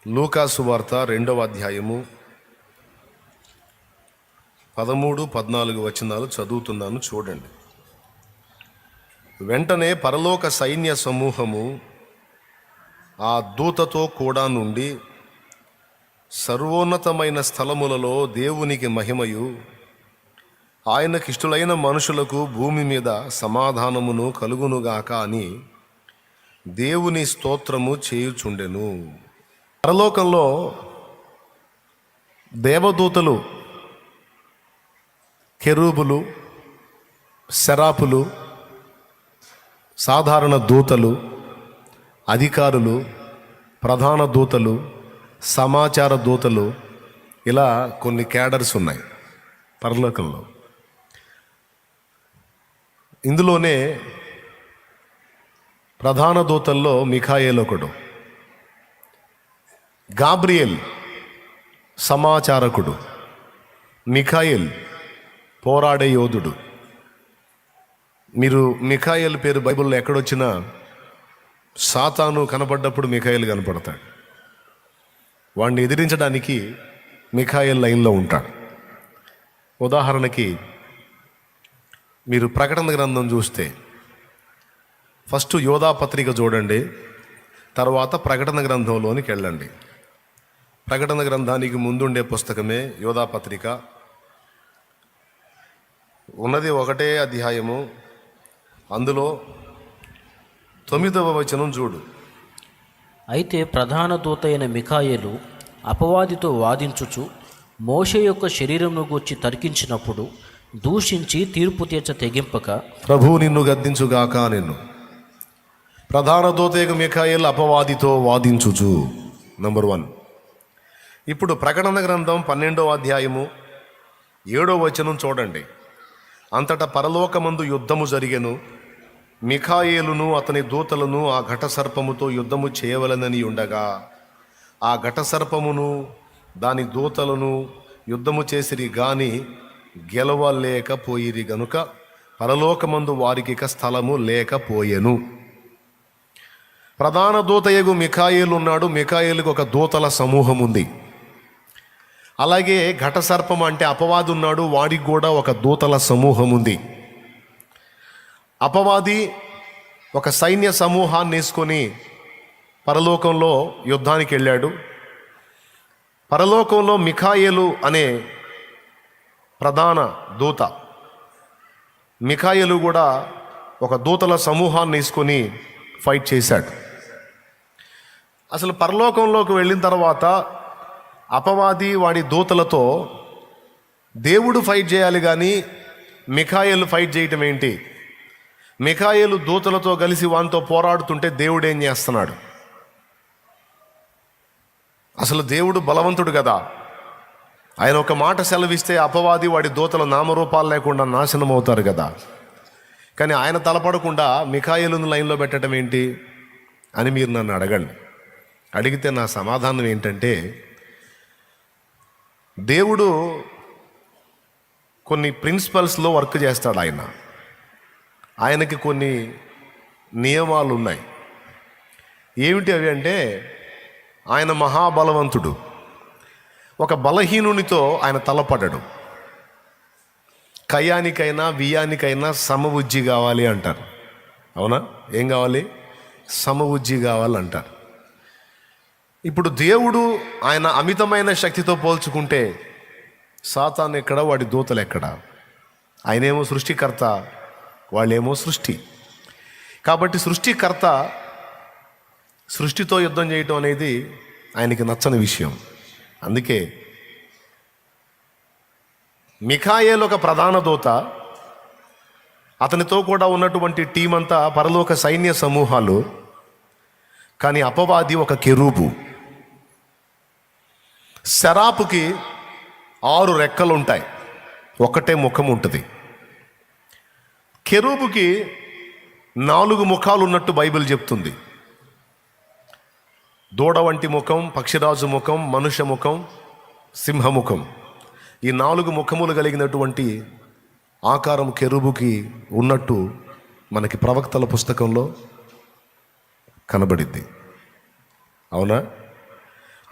లూకాసు వార్త 2వ అధ్యాయము 13-14 వచనాలు చదువుతున్నాను, చూడండి. వెంటనే పరలోక సైన్య సమూహము ఆ దూతతో కూడా నుండి సర్వోన్నతమైన స్థలములలో దేవునికి మహిమయు, ఆయనకిష్టులైన మనుషులకు భూమి మీద సమాధానమును కలుగునుగాక అని దేవుని స్తోత్రము చేయుచుండెను. పరలోకంలో దేవదూతలు, కెరూబులు, శరాపులు, సాధారణ దూతలు, అధికారులు, ప్రధాన దూతలు, సమాచార దూతలు, ఇలా కొన్ని క్యాడర్స్ ఉన్నాయి పరలోకంలో. ఇందులోనే ప్రధాన దూతల్లో మిఖాయేలు ఒకడు. గాబ్రియేల్ సమాచారకుడు, మిఖాయేల్ పోరాడే యోధుడు. మీరు మిఖాయేల్ పేరు బైబిల్లో ఎక్కడొచ్చినా సాతాను కనపడ్డప్పుడు మిఖాయేల్ కనపడతాడు. వాడిని ఎదిరించడానికి మిఖాయేల్ లైన్లో ఉంటాడు. ఉదాహరణకి మీరు ప్రకటన గ్రంథం చూస్తే ఫస్ట్ యోధా పత్రిక చూడండి, తర్వాత ప్రకటన గ్రంథంలోనికి వెళ్ళండి. ప్రకటన గ్రంథానికి ముందుండే పుస్తకమే యోధా పత్రిక. ఉన్నది ఒకటే అధ్యాయము, అందులో 9వ వచనం చూడు. అయితే ప్రధాన దూత అయిన మిఖాయేలు అపవాదితో వాదించుచు మోషే యొక్క శరీరమును గూర్చి తర్కించినప్పుడు దూషించి తీర్పు తీర్చ తెగింపక, ప్రభువు నిన్ను గద్దించుగాక నిన్ను. ప్రధాన దూత మిఖాయేలు అపవాదితో వాదించుచు, నంబర్ 1. ఇప్పుడు ప్రకటన గ్రంథం 12వ అధ్యాయము 7వ వచనం చూడండి. అంతటా పరలోకమందు యుద్ధము జరిగెను. మిఖాయేలును అతని దూతలను ఆ ఘట సర్పముతో యుద్ధము చేయవలనని ఉండగా, ఆ ఘట సర్పమును దాని దూతలను యుద్ధము చేసిరి గాని గెలవలేకపోయిరి గనుక పరలోకమందు వారికి స్థలము లేకపోయెను. ప్రధాన దూతయగు మిఖాయేలు ఉన్నాడు. మిఖాయేలుకు ఒక దూతల సమూహం ఉంది. అలాగే ఘట సర్పం అంటే అపవాది ఉన్నాడు, వాడికి కూడా ఒక దూతల సమూహం ఉంది. అపవాది ఒక సైన్య సమూహాన్ని వేసుకొని పరలోకంలో యుద్ధానికి వెళ్ళాడు. పరలోకంలో మిఖాయేలు అనే ప్రధాన దూత, మిఖాయేలు కూడా ఒక దూతల సమూహాన్ని వేసుకొని ఫైట్ చేశాడు. అసలు పరలోకంలోకి వెళ్ళిన తర్వాత అపవాది వాడి దూతలతో దేవుడు ఫైట్ చేయాలి, కానీ మిఖాయేలు ఫైట్ చేయటం ఏంటి? మిఖాయేలు దూతలతో కలిసి వానితో పోరాడుతుంటే దేవుడు ఏం చేస్తున్నాడు? అసలు దేవుడు బలవంతుడు కదా. ఆయన ఒక మాట సెలవిస్తే అపవాది వాడి దూతల నామరూపాలు లేకుండా నాశనం అవుతారు కదా. కానీ ఆయన తలపడకుండా మిఖాయేలును లైన్లో పెట్టడం ఏంటి అని మీరు నన్ను అడగండి. అడిగితే నా సమాధానం ఏంటంటే, దేవుడు కొన్ని ప్రిన్సిపల్స్లో వర్క్ చేస్తాడు. ఆయనకి కొన్ని నియమాలు ఉన్నాయి. ఏమిటి అవి అంటే, ఆయన మహాబలవంతుడు. ఒక బలహీనునితో ఆయన తలపడడు. కయ్యానికైనా బియ్యానికైనా సమబుజ్జి కావాలి అంటారు. అవునా? ఏం కావాలి? సమబుజ్జి కావాలంటారు. ఇప్పుడు దేవుడు ఆయన అమితమైన శక్తితో పోల్చుకుంటే సాతాను ఎక్కడ, వాడి దూతలు ఎక్కడ? ఆయనేమో సృష్టికర్త, వాళ్ళేమో సృష్టి. కాబట్టి సృష్టికర్త సృష్టితో యుద్ధం చేయటం అనేది ఆయనకి నచ్చని విషయం. అందుకే మిఖాయేలు ఒక ప్రధాన దూత, అతనితో కూడా ఉన్నటువంటి టీం అంతా పరలోక సైన్య సమూహాలు. కానీ అపవాది ఒక కెరూబు. శరాపుకి 6 రెక్కలు ఉంటాయి, ఒకటే ముఖం ఉంటుంది. కెరూబుకి 4 ముఖాలు ఉన్నట్టు బైబిల్ చెప్తుంది. దూడ వంటి ముఖం, పక్షిరాజు ముఖం, మనుష్య ముఖం, సింహముఖం. ఈ 4 ముఖములు కలిగినటువంటి ఆకారం కెరూబుకి ఉన్నట్టు మనకి ప్రవక్తల పుస్తకంలో కనబడిద్ది. అవునా?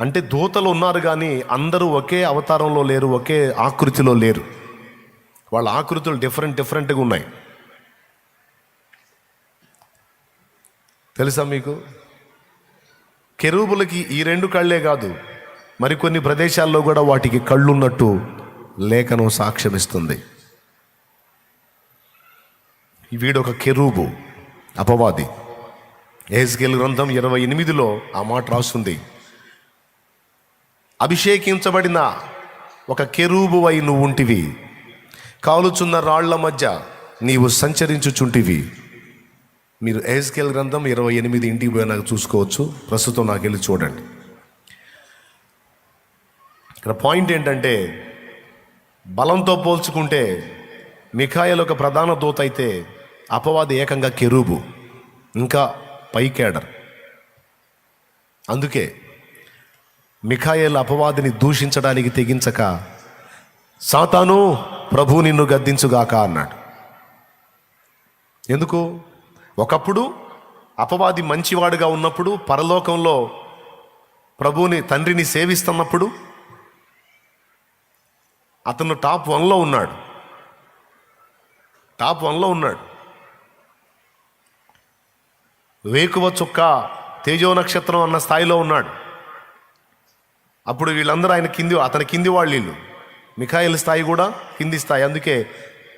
అంటే దూతలు ఉన్నారు కానీ అందరూ ఒకే అవతారంలో లేరు, ఒకే ఆకృతిలో లేరు. వాళ్ళ ఆకృతులు డిఫరెంట్గా ఉన్నాయి. తెలుసా మీకు? కెరూబులకి ఈ 2 కళ్ళే కాదు, మరికొన్ని ప్రదేశాల్లో కూడా వాటికి కళ్ళున్నట్టు లేఖనం సాక్ష్యమిస్తుంది. వీడొక కెరూబు, అపవాది. యెహెజ్కేలు గ్రంథం 28లో ఆ మాట రాస్తుంది. అభిషేకించబడిన ఒక కెరూబువై నువ్వు ఉంటివి, కాలుచున్న రాళ్ల మధ్య నీవు సంచరించుచుంటివి. మీరు యెహెజ్కేలు గ్రంథం 28 ఇంటికి పోయినాక చూసుకోవచ్చు. ప్రస్తుతం నాకు వెళ్ళి చూడండి. ఇక్కడ పాయింట్ ఏంటంటే, బలంతో పోల్చుకుంటే మిఖాయేలు ఒక ప్రధాన దూత అయితే అపవాది ఏకంగా కెరూబు, ఇంకా పై కేడర్. అందుకే మిఖాయేలు అపవాదిని దూషించడానికి తెగించక, సాతాను, ప్రభు నిన్ను గద్దించుగాక అన్నాడు. ఎందుకు? ఒకప్పుడు అపవాది మంచివాడుగా ఉన్నప్పుడు, పరలోకంలో ప్రభువుని, తండ్రిని సేవిస్తున్నప్పుడు అతను టాప్ 1లో ఉన్నాడు. వేకువ చుక్క, తేజో నక్షత్రం అన్న స్థాయిలో ఉన్నాడు. అప్పుడు వీళ్ళందరూ అతని కింది వాళ్ళు. వీళ్ళు మిఖాయేలు స్థాయి కూడా కింది స్థాయి. అందుకే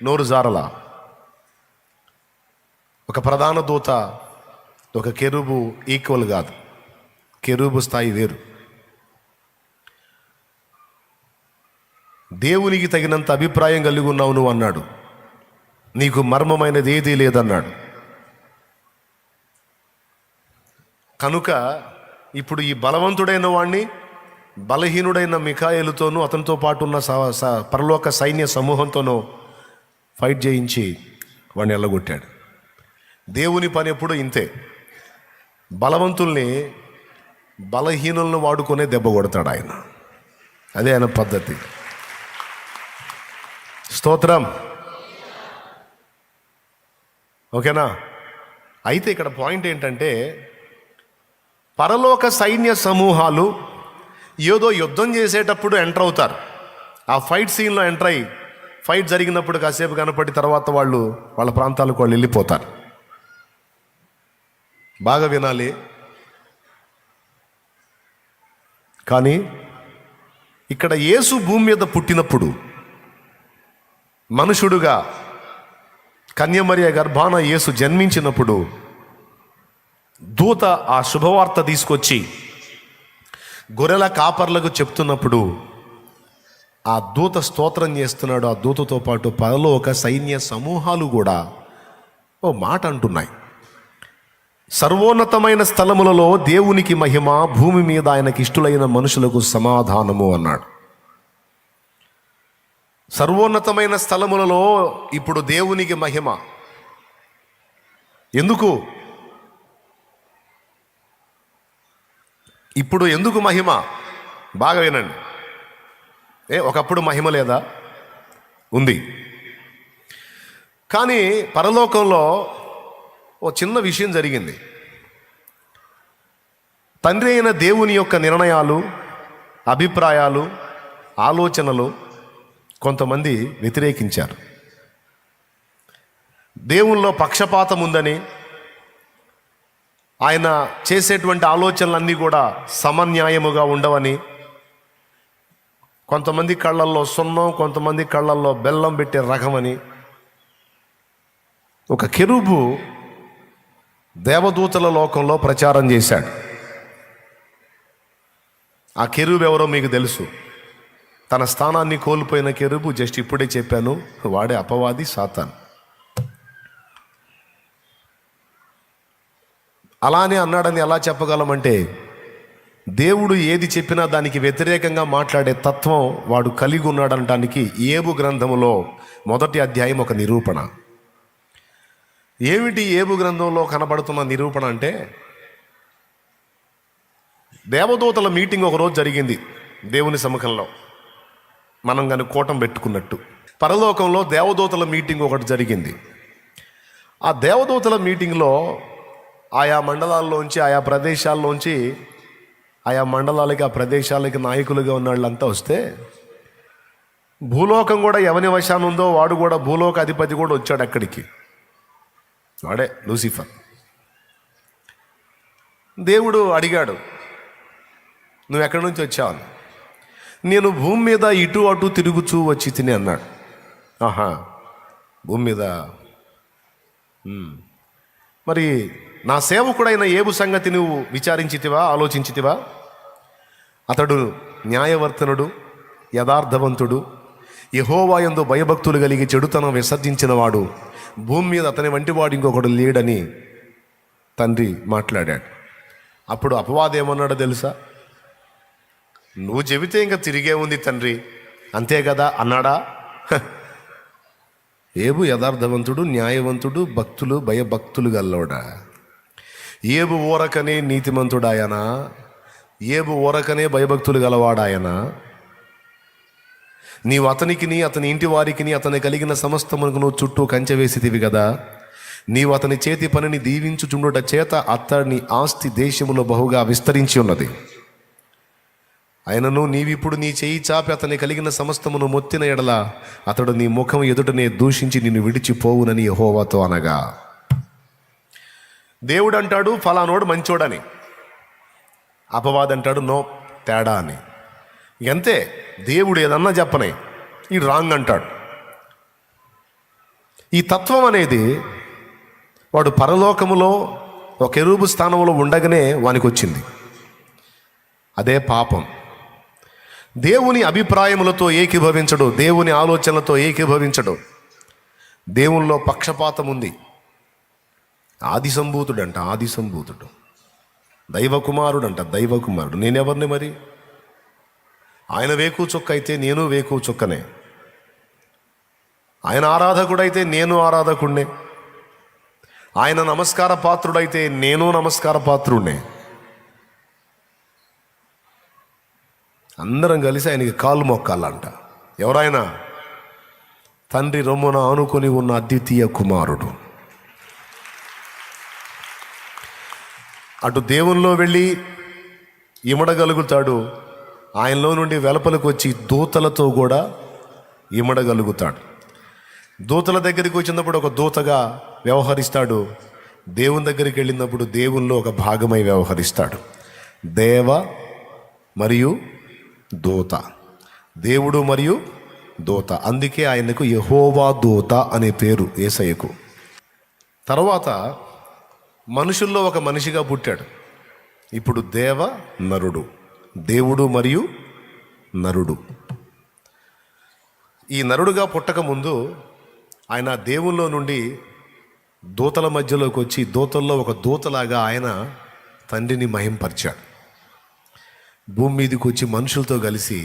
నోరు జారలా. ఒక ప్రధాన దూత, ఒక కెరూబు ఈక్వల్ కాదు. కెరూబు స్థాయి వేరు. దేవునికి తగినంత అభిప్రాయం కలిగి ఉన్నావు నువ్వు అన్నాడు. నీకు మర్మమైనది ఏదీ లేదన్నాడు. కనుక ఇప్పుడు ఈ బలవంతుడైన వాణ్ణి బలహీనుడైన మిఖాయేలుతోనూ అతనితో పాటు ఉన్న పరలోక సైన్య సమూహంతోనూ ఫైట్ చేయించి వాడిని ఎల్లగొట్టాడు. దేవుని పని ఎప్పుడు ఇంతే. బలవంతుల్ని బలహీనులను వాడుకొనే దెబ్బ కొడతాడు ఆయన. అదే ఆయన పద్ధతి. స్తోత్రం. ఓకేనా? అయితే ఇక్కడ పాయింట్ ఏంటంటే, పరలోక సైన్య సమూహాలు ఏదో యుద్ధం చేసేటప్పుడు ఎంటర్ అవుతారు. ఆ ఫైట్ సీన్లో ఎంటర్ అయ్యి ఫైట్ జరిగినప్పుడు కాసేపు కనపడి తర్వాత వాళ్ళ ప్రాంతాలకు వాళ్ళు వెళ్ళిపోతారు. బాగా వినాలి. కానీ ఇక్కడ యేసు భూమి మీద పుట్టినప్పుడు, మనుషుడుగా కన్యమరియ గర్భాన యేసు జన్మించినప్పుడు, దూత ఆ శుభవార్త తీసుకొచ్చి గొర్రెల కాపర్లకు చెప్తున్నప్పుడు ఆ దూత స్తోత్రం చేస్తున్నాడు. ఆ దూతతో పాటు పరలోక సైన్య సమూహాలు కూడా ఓ మాట అంటున్నాయి. సర్వోన్నతమైన స్థలములలో దేవునికి మహిమ, భూమి మీద ఆయనకి ఇష్టలైన మనుషులకు సమాధానము అన్నాడు. సర్వోన్నతమైన స్థలములలో ఇప్పుడు దేవునికి మహిమ. ఎందుకు? ఇప్పుడు ఎందుకు మహిమ? బాగా వినండి. ఒకప్పుడు మహిమ లేదా? ఉంది. కానీ పరలోకంలో ఓ చిన్న విషయం జరిగింది. తండ్రి అయిన దేవుని యొక్క నిర్ణయాలు, అభిప్రాయాలు, ఆలోచనలు కొంతమంది వ్యతిరేకించారు. దేవునిలో పక్షపాతం ఉందని, ఆయన చేసేటువంటి ఆలోచనలన్నీ కూడా సమన్యాయముగా ఉండవని, కొంతమంది కళ్ళల్లో సున్నం, కొంతమంది కళ్ళల్లో బెల్లం పెట్టే రకమని ఒక కెరూబు దేవదూతల లోకంలో ప్రచారం చేశాడు. ఆ కెరూబు ఎవరో మీకు తెలుసు. తన స్థానాన్ని కోల్పోయిన కెరూబు. జస్ట్ ఇప్పుడే చెప్పాను, వాడే అపవాది, సాతాన్. అలానే అన్నాడని ఎలా చెప్పగలమంటే, దేవుడు ఏది చెప్పినా దానికి వ్యతిరేకంగా మాట్లాడే తత్వం వాడు కలిగి ఉన్నాడనడానికి ఏబు గ్రంథములో 1వ అధ్యాయం ఒక నిరూపణ. ఏమిటి ఏబు గ్రంథంలో కనబడుతున్న నిరూపణ అంటే, దేవదూతల మీటింగ్ ఒకరోజు జరిగింది దేవుని సముఖంలో. మనం కానీ కూటం పెట్టుకున్నట్టు పరలోకంలో దేవదూతల మీటింగ్ ఒకటి జరిగింది. ఆ దేవదూతల మీటింగ్లో ఆయా మండలాల్లోంచి, ఆయా ప్రదేశాల్లోంచి ఆయా మండలాలకి, ఆ ప్రదేశాలకి నాయకులుగా ఉన్న వాళ్ళంతా వస్తే భూలోకం కూడా ఎవని వశాన ఉందో వాడు కూడా, భూలోక అధిపతి కూడా వచ్చాడు అక్కడికి. వాడే లూసిఫర్. దేవుడు అడిగాడు, నువ్వు ఎక్కడి నుంచి వచ్చావు? నేను భూమి మీద ఇటు అటు తిరుగుచూ వచ్చి తిని అన్నాడు. ఆహా, భూమి మీద. మరి నా సేవకుడైన ఏబు సంగతి నువ్వు విచారించితివా, ఆలోచించితివా? అతడు న్యాయవర్తనుడు, యథార్థవంతుడు, యెహోవా యందు భయభక్తులు కలిగి చెడుతనం విసర్జించిన వాడు. భూమి మీద అతని వంటి వాడు ఇంకొకడు లేడని తండ్రి మాట్లాడాడు. అప్పుడు అపవాది ఏమన్నాడో తెలుసా? నువ్వు చెబితే ఇంకా తిరిగే ఉంది తండ్రి, అంతే కదా అన్నాడా? ఏబు యథార్థవంతుడు, న్యాయవంతుడు, భక్తులు, భయభక్తులు గల్లోడా. ఏబు ఊరకనే నీతిమంతుడాయనా? ఏబు ఊరకనే భయభక్తులు గలవాడాయనా? నీవు అతనికిని, అతని ఇంటి వారికిని, అతని కలిగిన సమస్తమునకు నువ్వు చుట్టూ కంచె వేసితివి కదా. నీవు అతని చేతి పనిని దీవించుచుండుట చేత అతని ఆస్తి దేశములో బహుగా విస్తరించి ఉన్నది. ఆయనను నీవిప్పుడు నీ చేయి చాపి అతని కలిగిన సమస్తమును మొత్తిన ఎడల అతడు నీ ముఖం ఎదుటనే దూషించి నిన్ను విడిచిపోవునని యెహోవాతో అనగా. దేవుడు అంటాడు ఫలానోడు మంచోడని, అపవాది అంటాడు నో, తేడా అని. ఎంతే, దేవుడు ఏదన్నా చెప్పనే ఈ రాంగ్ అంటాడు. ఈ తత్వం అనేది వాడు పరలోకములో ఒక కెరూబు స్థానంలో ఉండగానే వానికి వచ్చింది. అదే పాపం. దేవుని అభిప్రాయములతో ఏకీభవించడు, దేవుని ఆలోచనలతో ఏకీభవించడు. దేవునిలో పక్షపాతం ఉంది. ఆది సంభూతుడంట, ఆది సంభూతుడు. దైవకుమారుడంట, దైవకుమారుడు. నేనెవరిని మరి? ఆయన వేకు చుక్క అయితే నేను వేకు చుక్కనే. ఆయన ఆరాధకుడైతే నేను ఆరాధకుడినే. ఆయన నమస్కార పాత్రుడైతే నేను నమస్కార పాత్రుడినే. అందరం కలిసి ఆయనకి కాళ్ళు మొక్కాలంట. ఎవరైనా తండ్రి రొమ్మున ఆనుకొని ఉన్న అద్వితీయ కుమారుడు. అటు దేవునిలో వెళ్ళి ఇమడగలుగుతాడు, ఆయనలో నుండి వెలుపలకు వచ్చి దూతలతో కూడా ఇమడగలుగుతాడు. దూతల దగ్గరికి వచ్చినప్పుడు ఒక దూతగా వ్యవహరిస్తాడు, దేవుని దగ్గరికి వెళ్ళినప్పుడు దేవునిలో ఒక భాగమై వ్యవహరిస్తాడు. దేవ మరియు దూత, దేవుడు మరియు దూత. అందుకే ఆయనకు యెహోవా దూత అనే పేరు యేసయ్యకు. తర్వాత మనుషుల్లో ఒక మనిషిగా పుట్టాడు. ఇప్పుడు దేవ నరుడు, దేవుడు మరియు నరుడు. ఈ నరుడుగా పుట్టక ముందు ఆయన దేవుల్లో నుండి దూతల మధ్యలోకి వచ్చి దూతల్లో ఒక దూతలాగా ఆయన తండ్రిని మహింపరిచాడు. భూమి మీదకి వచ్చి మనుషులతో కలిసి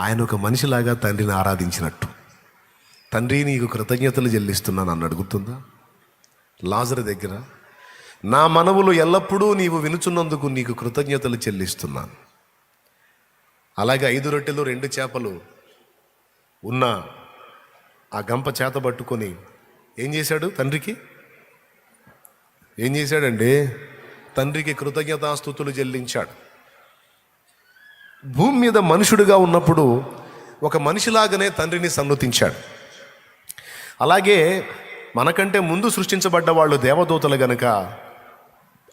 ఆయన ఒక మనిషిలాగా తండ్రిని ఆరాధించినట్టు. తండ్రి నీకు కృతజ్ఞతలు చెల్లిస్తున్నాను అన్నాడు, గుర్తుందా? లాజరు దగ్గర, నా మనవులు ఎల్లప్పుడూ నీవు వినుచున్నందుకు నీకు కృతజ్ఞతలు చెల్లిస్తున్నాను. అలాగే 5 రొట్టెలు 2 చేపలు ఉన్న ఆ గంప చేత పట్టుకొని ఏం చేశాడు? తండ్రికి ఏం చేశాడండి? తండ్రికి కృతజ్ఞతాస్తుతులు చెల్లించాడు. భూమి మీద మనుషుడిగా ఉన్నప్పుడు ఒక మనిషిలాగానే తండ్రిని సన్నుతించాడు. అలాగే మనకంటే ముందు సృష్టించబడ్డ వాళ్ళు దేవదూతలు గనుక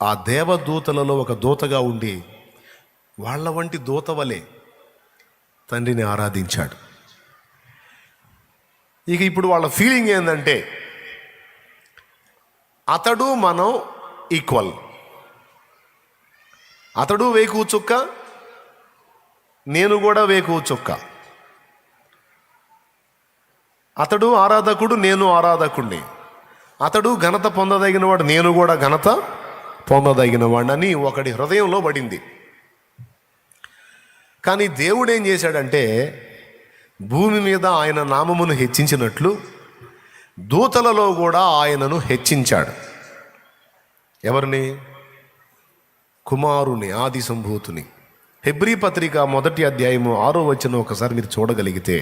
ఆ దేవదూతలలో ఒక దూతగా ఉండి వాళ్ళ వంటి దూత వలె తండ్రిని ఆరాధించాడు. ఇక ఇప్పుడు వాళ్ళ ఫీలింగ్ ఏంటంటే అతడు మనం ఈక్వల్. అతడు వేకువ చుక్క, నేను కూడా వేకువ చుక్క. అతడు ఆరాధకుడు, నేను ఆరాధకుడిని. అతడు ఘనత పొందదగినవాడు, నేను కూడా ఘనత పొందదగినవాడిని ఒకడి హృదయంలో పడింది. కానీ దేవుడు ఏం చేశాడంటే భూమి మీద ఆయన నామమును హెచ్చించినట్లు దూతలలో కూడా ఆయనను హెచ్చించాడు. ఎవరిని? కుమారుని, ఆది సంభూతుని. హెబ్రీ పత్రిక 1వ అధ్యాయము 6వ వచనం ఒకసారి మీరు చూడగలిగితే,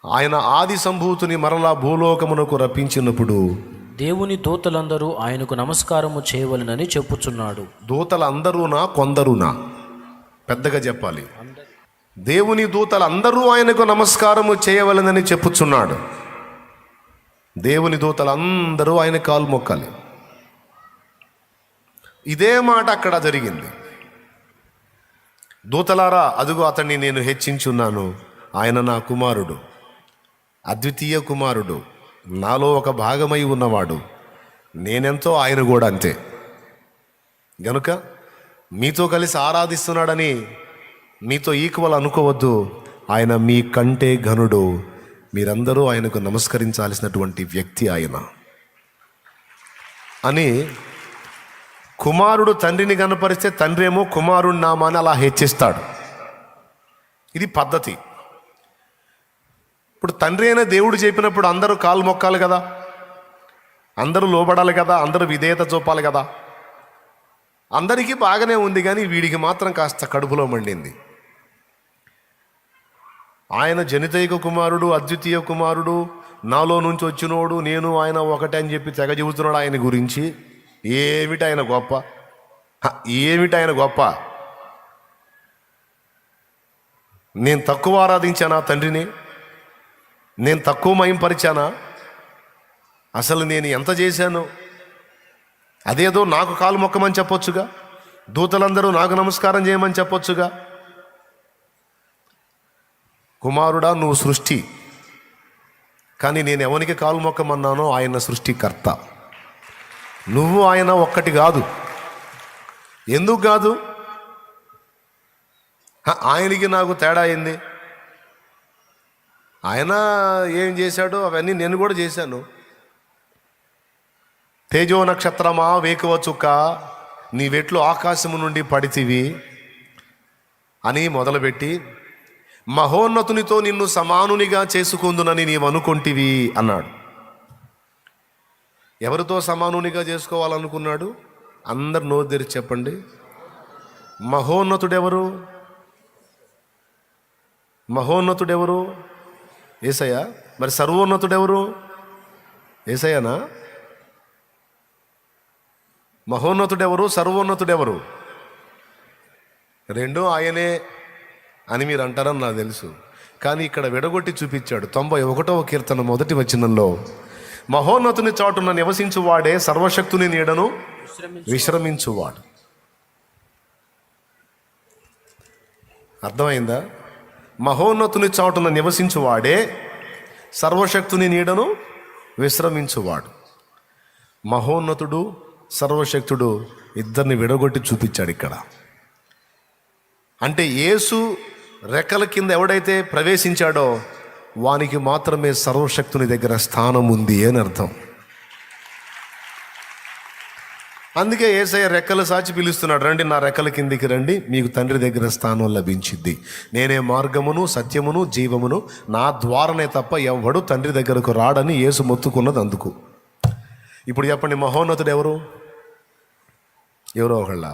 ఆయన ఆది సంభూతుని మరలా భూలోకమునకు రప్పించినప్పుడు దేవుని దూతలందరూ ఆయనకు నమస్కారము చేయవలెనని చెప్పుచున్నాడు. దూతలందరూనా కొందరునా? పెద్దగా చెప్పాలి. దేవుని దూతలందరూ ఆయనకు నమస్కారము చేయవలెనని చెప్పుచున్నాడు. దేవుని దూతలందరూ ఆయన కాలు మొక్కాలి. ఇదే మాట అక్కడ జరిగింది. దూతలారా, అదుగో అతన్ని నేను హెచ్చించున్నాను, ఆయన నా కుమారుడు, అద్వితీయ కుమారుడు, నాలో ఒక భాగమై ఉన్నవాడు, నేనెంతో ఆయన కూడా అంతే. గనుక మీతో కలిసి ఆరాధిస్తున్నాడని మీతో ఈక్వల్ అనుకోవద్దు. ఆయన మీ కంటే ఘనుడు. మీరందరూ ఆయనకు నమస్కరించాల్సినటువంటి వ్యక్తి ఆయన అని. కుమారుడు తండ్రిని కనపరిస్తే తండ్రి ఏమో కుమారుడి నామాన్ని అలా హెచ్చిస్తాడు. ఇది పద్ధతి. ఇప్పుడు తండ్రి అయిన దేవుడు చెప్పినప్పుడు అందరూ కాలు మొక్కాలి కదా, అందరూ లోబడాలి కదా, అందరూ విధేయత చూపాలి కదా. అందరికీ బాగానే ఉంది, కానీ వీడికి మాత్రం కాస్త కడుపులో మండింది. ఆయన జనితైక కుమారుడు, అద్వితీయ కుమారుడు, నాలో నుంచి వచ్చినోడు, నేను ఆయన ఒకటే అని చెప్పి తెగ చెబుతున్నాడు ఆయన గురించి. ఏమిటి ఆయన గొప్ప? ఏమిటి ఆయన గొప్ప? నేను తక్కువ ఆరాధించానా తండ్రిని? నేను తక్కువ మహింపరిచానా? అసలు నేను ఎంత చేశాను? అదేదో నాకు కాలు మొక్కమని చెప్పొచ్చుగా, దూతలందరూ నాకు నమస్కారం చేయమని చెప్పొచ్చుగా. కుమారుడా, నువ్వు సృష్టి, కానీ నేను ఎవరికి కాలు మొక్కమన్నానో ఆయన సృష్టికర్త. నువ్వు ఆయన ఒక్కటి కాదు. ఎందుకు కాదు? ఆయనకి నాకు తేడా అయింది. ఆయన ఏం చేశాడో అవన్నీ నేను కూడా చేశాను. తేజో నక్షత్రమా వేకువ చుక్క, నీ వెట్లు ఆకాశము నుండి పడితివి అని మొదలుపెట్టి, మహోన్నతునితో నిన్ను సమానునిగా చేసుకుందునని నీవు అనుకొంటివి అన్నాడు. ఎవరితో సమానునిగా చేసుకోవాలనుకున్నాడు? అందరు నోరు తెరిచి చెప్పండి. మహోన్నతుడెవరు? మహోన్నతుడెవరు? యేసయ్య. మరి సర్వోన్నతుడెవరు? యేసయ్యనా? మహోన్నతుడెవరు, సర్వోన్నతుడెవరు? రెండూ ఆయనే అని మీరు అంటారని నాకు తెలుసు. కానీ ఇక్కడ విడగొట్టి చూపించాడు. 91వ కీర్తన 1వ వచనంలో, మహోన్నతుని చాటున నివసించువాడే సర్వశక్తుని నీడను విశ్రమించువాడు. అర్థమైందా? మహోన్నతుని చాటున నివసించువాడే సర్వశక్తుని నీడను విశ్రమించువాడు. మహోన్నతుడు, సర్వశక్తుడు ఇద్దరిని విడగొట్టి చూపించాడు ఇక్కడ. అంటే యేసు రెక్కల కింద ఎవడైతే ప్రవేశించాడో వానికి మాత్రమే సర్వశక్తుని దగ్గర స్థానం ఉంది అని అర్థం. అందుకే యేసయ్య రెక్కలు సాచి పిలుస్తున్నాడు, రండి నా రెక్కల కిందికి రండి, మీకు తండ్రి దగ్గర స్థానం లభించింది. నేనే మార్గమును సత్యమును జీవమును, నా ద్వారానే తప్ప ఎవడు తండ్రి దగ్గరకు రాడని యేసు మొత్తుకున్నది అందుకు. ఇప్పుడు చెప్పండి, మహోన్నతుడు ఎవరు? ఎవరో ఒకళ్ళ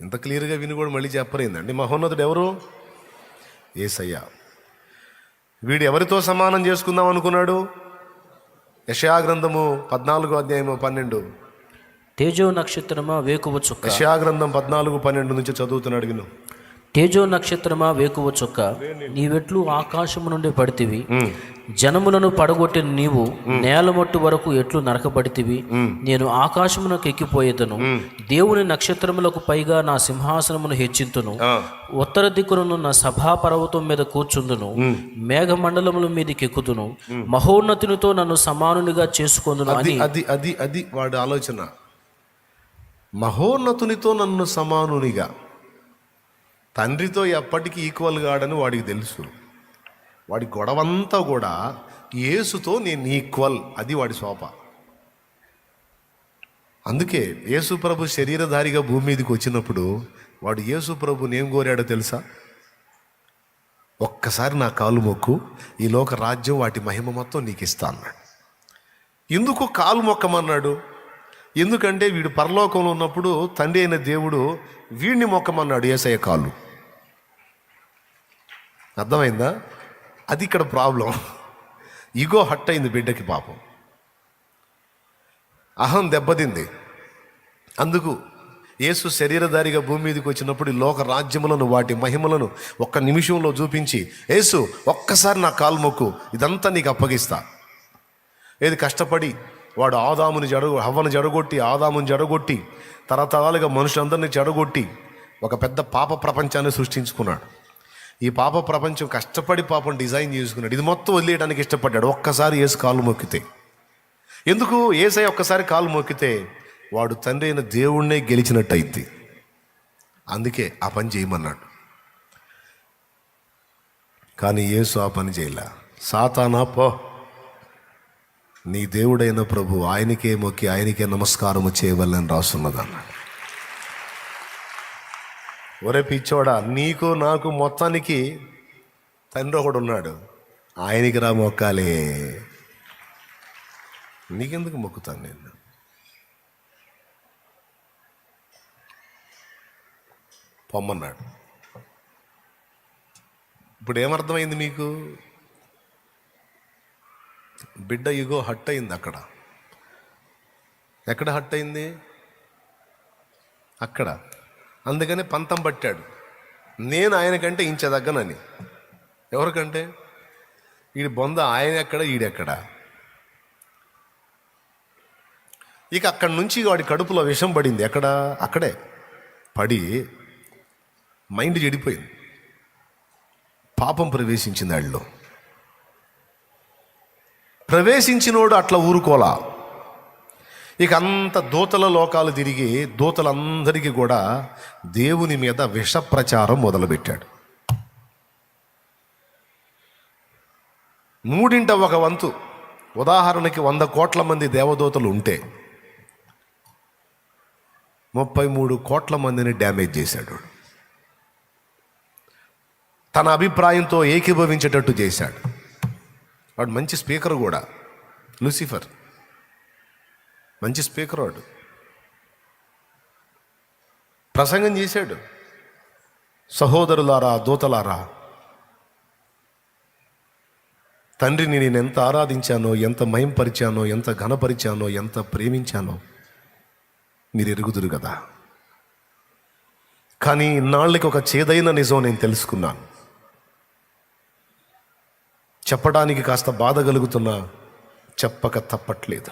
ఇంత క్లియర్గా విని కూడా మళ్ళీ చెప్పరేందండి. మహోన్నతుడు ఎవరు? యేసయ్య. వీడు ఎవరితో సమానం చేసుకుందాం అనుకున్నాడు? యెషయా గ్రంథము 14వ అధ్యాయము 12. తేజో నక్షత్రమా వేకువ చుక్క. యెషయా గ్రంథం 14:12 నుంచి చదువుతున్నాడు విను. తేజో నక్షత్రమా వేకువ చుక్క, నీవెట్లు ఆకాశము నుండి పడితివి, జనములను పడగొట్టిన నీవు నేలమట్టు వరకు ఎట్లు నరకబడితివి. నేను ఆకాశమునకు ఎక్కిపోయేదను, దేవుని నక్షత్రములకు పైగా నా సింహాసనమును హెచ్చింతును, ఉత్తర దిక్కును నా సభాపర్వతం మీద కూర్చుందును, మేఘమండలముల మీదకి ఎక్కుదును, మహోన్నతునితో నన్ను సమానునిగా చేసుకొందును అని. అది వాడి ఆలోచన. మహోన్నతునితో నన్ను సమానునిగా. తండ్రితో ఎప్పటికీ ఈక్వల్ కాడని వాడికి తెలుసు. వాడి గొడవంతా కూడా యేసుతో నేను ఈక్వల్, అది వాడి శోభ. అందుకే యేసు ప్రభు శరీరధారిగా భూమి మీదకి వచ్చినప్పుడు వాడు యేసు ప్రభుని ఏం కోరాడో తెలుసా? ఒక్కసారి నా కాలు మొక్కు, ఈ లోక రాజ్యం వాటి మహిమ మొత్తం నీకు ఇస్తా అన్నాడు. ఎందుకు కాలు మొక్కమన్నాడు? ఎందుకంటే వీడు పరలోకంలో ఉన్నప్పుడు తండ్రి అయిన దేవుడు వీడిని మొక్కమన్నాడు, యేసయ్య కాలు. అర్థమైందా? అది ఇక్కడ ప్రాబ్లం. ఈగో హట్ అయింది బిడ్డకి పాపం, అహం దెబ్బతింది. అందుకు యేసు శరీరధారిగా భూమి మీదకి వచ్చినప్పుడు ఈ లోక రాజ్యములను వాటి మహిమలను ఒక్క నిమిషంలో చూపించి, యేసు ఒక్కసారి నా కాలు మొక్కు, ఇదంతా నీకు అప్పగిస్తా. ఏది కష్టపడి వాడు హవ్వను జడగొట్టి ఆదాముని జడగొట్టి తరతరాలుగా మనుషులందరినీ జడగొట్టి ఒక పెద్ద పాప ప్రపంచాన్ని సృష్టించుకున్నాడు. ఈ పాప ప్రపంచం కష్టపడి పాపం డిజైన్ చేసుకున్నాడు. ఇది మొత్తం వదిలేయడానికి ఇష్టపడ్డాడు. ఒక్కసారి యేసు కాలు మొక్కితే, ఎందుకు యేసయ్య ఒక్కసారి కాలు మొక్కితే వాడు తండ్రి అయిన దేవుణ్ణే గెలిచినట్టు అయింది. అందుకే ఆ పని చేయమన్నాడు. కానీ యేసు ఆ పని చేయలే. సాతానా పో, నీ దేవుడైన ప్రభు ఆయనకే మొక్కి ఆయనకే నమస్కారము చేయవలని రాస్తున్నది అన్నాడు. ఒరే పిచ్చోడా, నీకు నాకు మొత్తానికి తండ్రి ఒకడు ఉన్నాడు, ఆయనకి రా మొక్కాలే, నీకెందుకు మొక్కుతాను నేను? పొమ్మన్నాడు. ఇప్పుడు ఏమర్థమైంది మీకు? బిడ్డ ఇగో హట్ అయింది. ఎక్కడ హట్ అయింది? అక్కడ. అందుకని పంతం పట్టాడు, నేను ఆయనకంటే ఇంచదగ్గనని. ఎవరికంటే? వీడి బొంద ఆయన ఎక్కడ, ఈడెక్కడ. ఇక అక్కడి నుంచి వాడి కడుపులో విషం పడింది. ఎక్కడ? అక్కడే పడి మైండ్ చెడిపోయింది. పాపం ప్రవేశించింది వాళ్ళలో. ప్రవేశించినోడు అట్లా ఊరుకోలా. ఇక అంత దూతల లోకాలు తిరిగి దూతలందరికీ కూడా దేవుని మీద విష ప్రచారం మొదలుపెట్టాడు. 1/3 ఉదాహరణకి 100 కోట్ల మంది దేవదూతలు ఉంటే 33 కోట్ల మందిని డ్యామేజ్ చేశాడు. తన అభిప్రాయంతో ఏకీభవించేటట్టు చేశాడు. వాడు మంచి స్పీకర్ కూడా, లూసిఫర్ మంచి స్పీకర్. వాడు ప్రసంగం చేశాడు, సహోదరులారా, దూతలారా, తండ్రిని నేను ఎంత ఆరాధించానో, ఎంత మహింపరిచానో, ఎంత ఘనపరిచానో, ఎంత ప్రేమించానో మీరు ఎరుగుదురు కదా. కానీ ఇన్నాళ్ళకి ఒక చేదైన నిజం నేను తెలుసుకున్నాను. చెప్పడానికి కాస్త బాధ కలుగుతున్నా చెప్పక తప్పట్లేదు.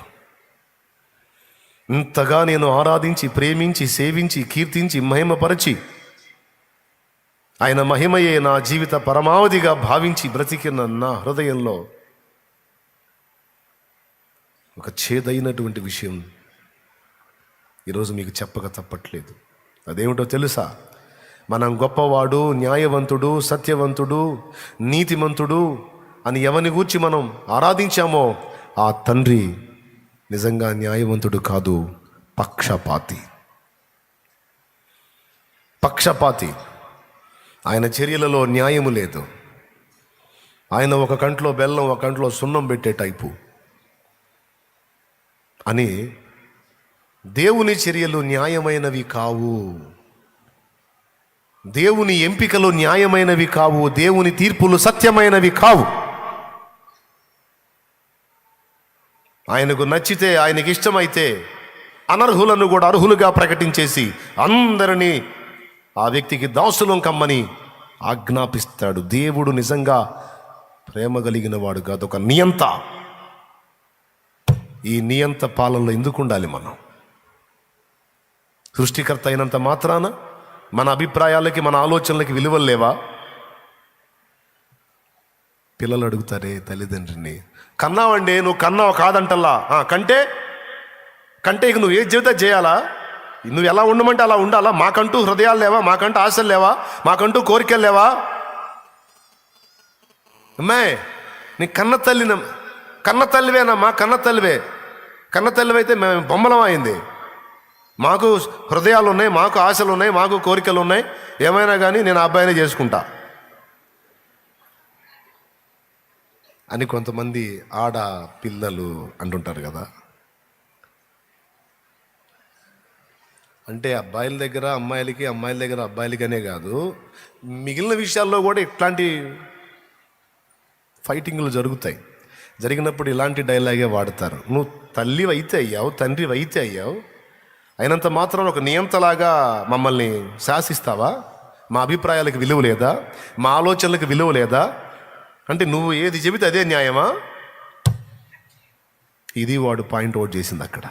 ఇంతగా నేను ఆరాధించి, ప్రేమించి, సేవించి, కీర్తించి, మహిమపరచి, ఆయన మహిమయే నా జీవిత పరమావధిగా భావించి బ్రతికిన నా హృదయంలో ఒక చేదైనటువంటి విషయం ఈరోజు మీకు చెప్పక తప్పట్లేదు. అదేమిటో తెలుసా? మనం గొప్పవాడు, న్యాయవంతుడు, సత్యవంతుడు, నీతిమంతుడు అని ఎవరిని గూర్చి మనం ఆరాధించామో ఆ తండ్రి నిజంగా న్యాయవంతుడు కాదు, పక్షపాతి. ఆయన చర్యలలో న్యాయము లేదు. ఆయన ఒక కంట్లో బెల్లం, ఒక కంట్లో సున్నం పెట్టే టైపు అని. దేవుని చర్యలు న్యాయమైనవి కావు, దేవుని ఎంపికలు న్యాయమైనవి కావు, దేవుని తీర్పులు సత్యమైనవి కావు. ఆయనకు నచ్చితే, ఆయనకి ఇష్టమైతే అనర్హులను కూడా అర్హులుగా ప్రకటించేసి అందరినీ ఆ వ్యక్తికి దాసులం కమ్మని ఆజ్ఞాపిస్తాడు. దేవుడు నిజంగా ప్రేమ కలిగిన వాడు కాదు, ఒక నియంత. ఈ నియంత పాలనలో ఎందుకు ఉండాలి మనం? సృష్టికర్త అయినంత మాత్రాన మన అభిప్రాయాలకి, మన ఆలోచనలకి విలువలు లేవా? పిల్లలు అడుగుతారే తల్లిదండ్రిని, కన్నావండి, నువ్వు కన్నావు కాదంటల్లా, కంటే ఇక నువ్వు ఏ జీవితం చేయాలా? నువ్వు ఎలా ఉండమంటే అలా ఉండాలా? మాకంటూ హృదయాలు లేవా? మాకంటూ ఆశలు లేవా? మాకంటూ కోరికలు లేవా? అమ్మాయి, నీ కన్న తల్లివేనమ్మా, కన్న తల్లివైతే మేము బొమ్మలం అయింది. మాకు హృదయాలు ఉన్నాయి, మాకు ఆశలు ఉన్నాయి, మాకు కోరికలు ఉన్నాయి. ఏమైనా కానీ నేను ఆ అబ్బాయినే చేసుకుంటా అని కొంతమంది ఆడ పిల్లలు అంటుంటారు కదా. అంటే అబ్బాయిల దగ్గర అమ్మాయిలకి, అమ్మాయిల దగ్గర అబ్బాయిలకనే కాదు, మిగిలిన విషయాల్లో కూడా ఇట్లాంటి ఫైటింగ్లు జరుగుతాయి. జరిగినప్పుడు ఇలాంటి డైలాగే వాడతారు. నువ్వు తల్లి అయితే అయ్యావు, తండ్రి అయితే అయ్యావు, అయినంత మాత్రం ఒక నియంతలాగా మమ్మల్ని శాసిస్తావా? మా అభిప్రాయాలకు విలువ లేదా? మా ఆలోచనలకు విలువ లేదా? అంటే నువ్వు ఏది చెబితే అదే న్యాయమా? ఇది వాడు పాయింట్ అవుట్ చేసింది అక్కడ.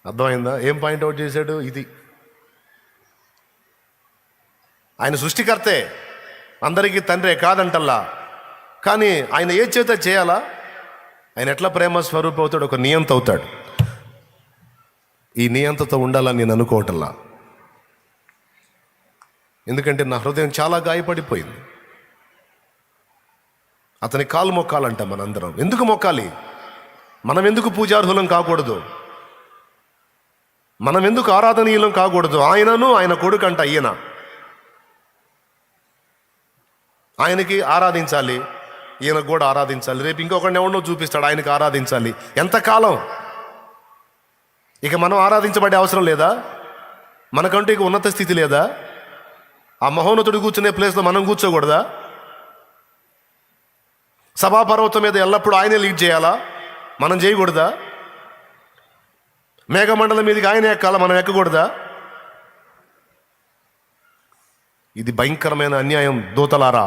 అర్థమైందా? ఏం పాయింట్ అవుట్ చేశాడు? ఇది ఆయన సృష్టికర్తే, అందరికీ తండ్రే కాదంటల్లా, కానీ ఆయన ఏ చేత చేయాలా? ఆయన ఎట్లా ప్రేమ స్వరూపం అవుతాడు? ఒక నియంత అవుతాడు. ఈ నియంతతో ఉండాలని నేను అనుకోవటంలా, ఎందుకంటే నా హృదయం చాలా గాయపడిపోయింది. అతని కాలు మొక్కాలంట మనందరం. ఎందుకు మొక్కాలి? మనం ఎందుకు పూజార్హులం కాకూడదు? మనం ఎందుకు ఆరాధనీయులం కాకూడదు? ఆయనను ఆయన కొడుకంట ఈయన, ఆయనకి ఆరాధించాలి, ఈయనకు కూడా ఆరాధించాలి. రేపు ఇంకొకరిని ఎవరినో చూపిస్తాడు, ఆయనకి ఆరాధించాలి. ఎంతకాలం? ఇక మనం ఆరాధించబడే అవసరం లేదా? మనకంటూ ఇక ఉన్నత స్థితి లేదా? ఆ మహోన్నతుడు కూర్చునే ప్లేస్లో మనం కూర్చోకూడదా? సభాపర్వతం మీద ఎల్లప్పుడూ ఆయనే లీడ్ చేయాలా? మనం చేయకూడదా? మేఘమండలం మీదకి ఆయన ఎక్కాలా, మనం ఎక్కకూడదా? ఇది భయంకరమైన అన్యాయం దూతలారా.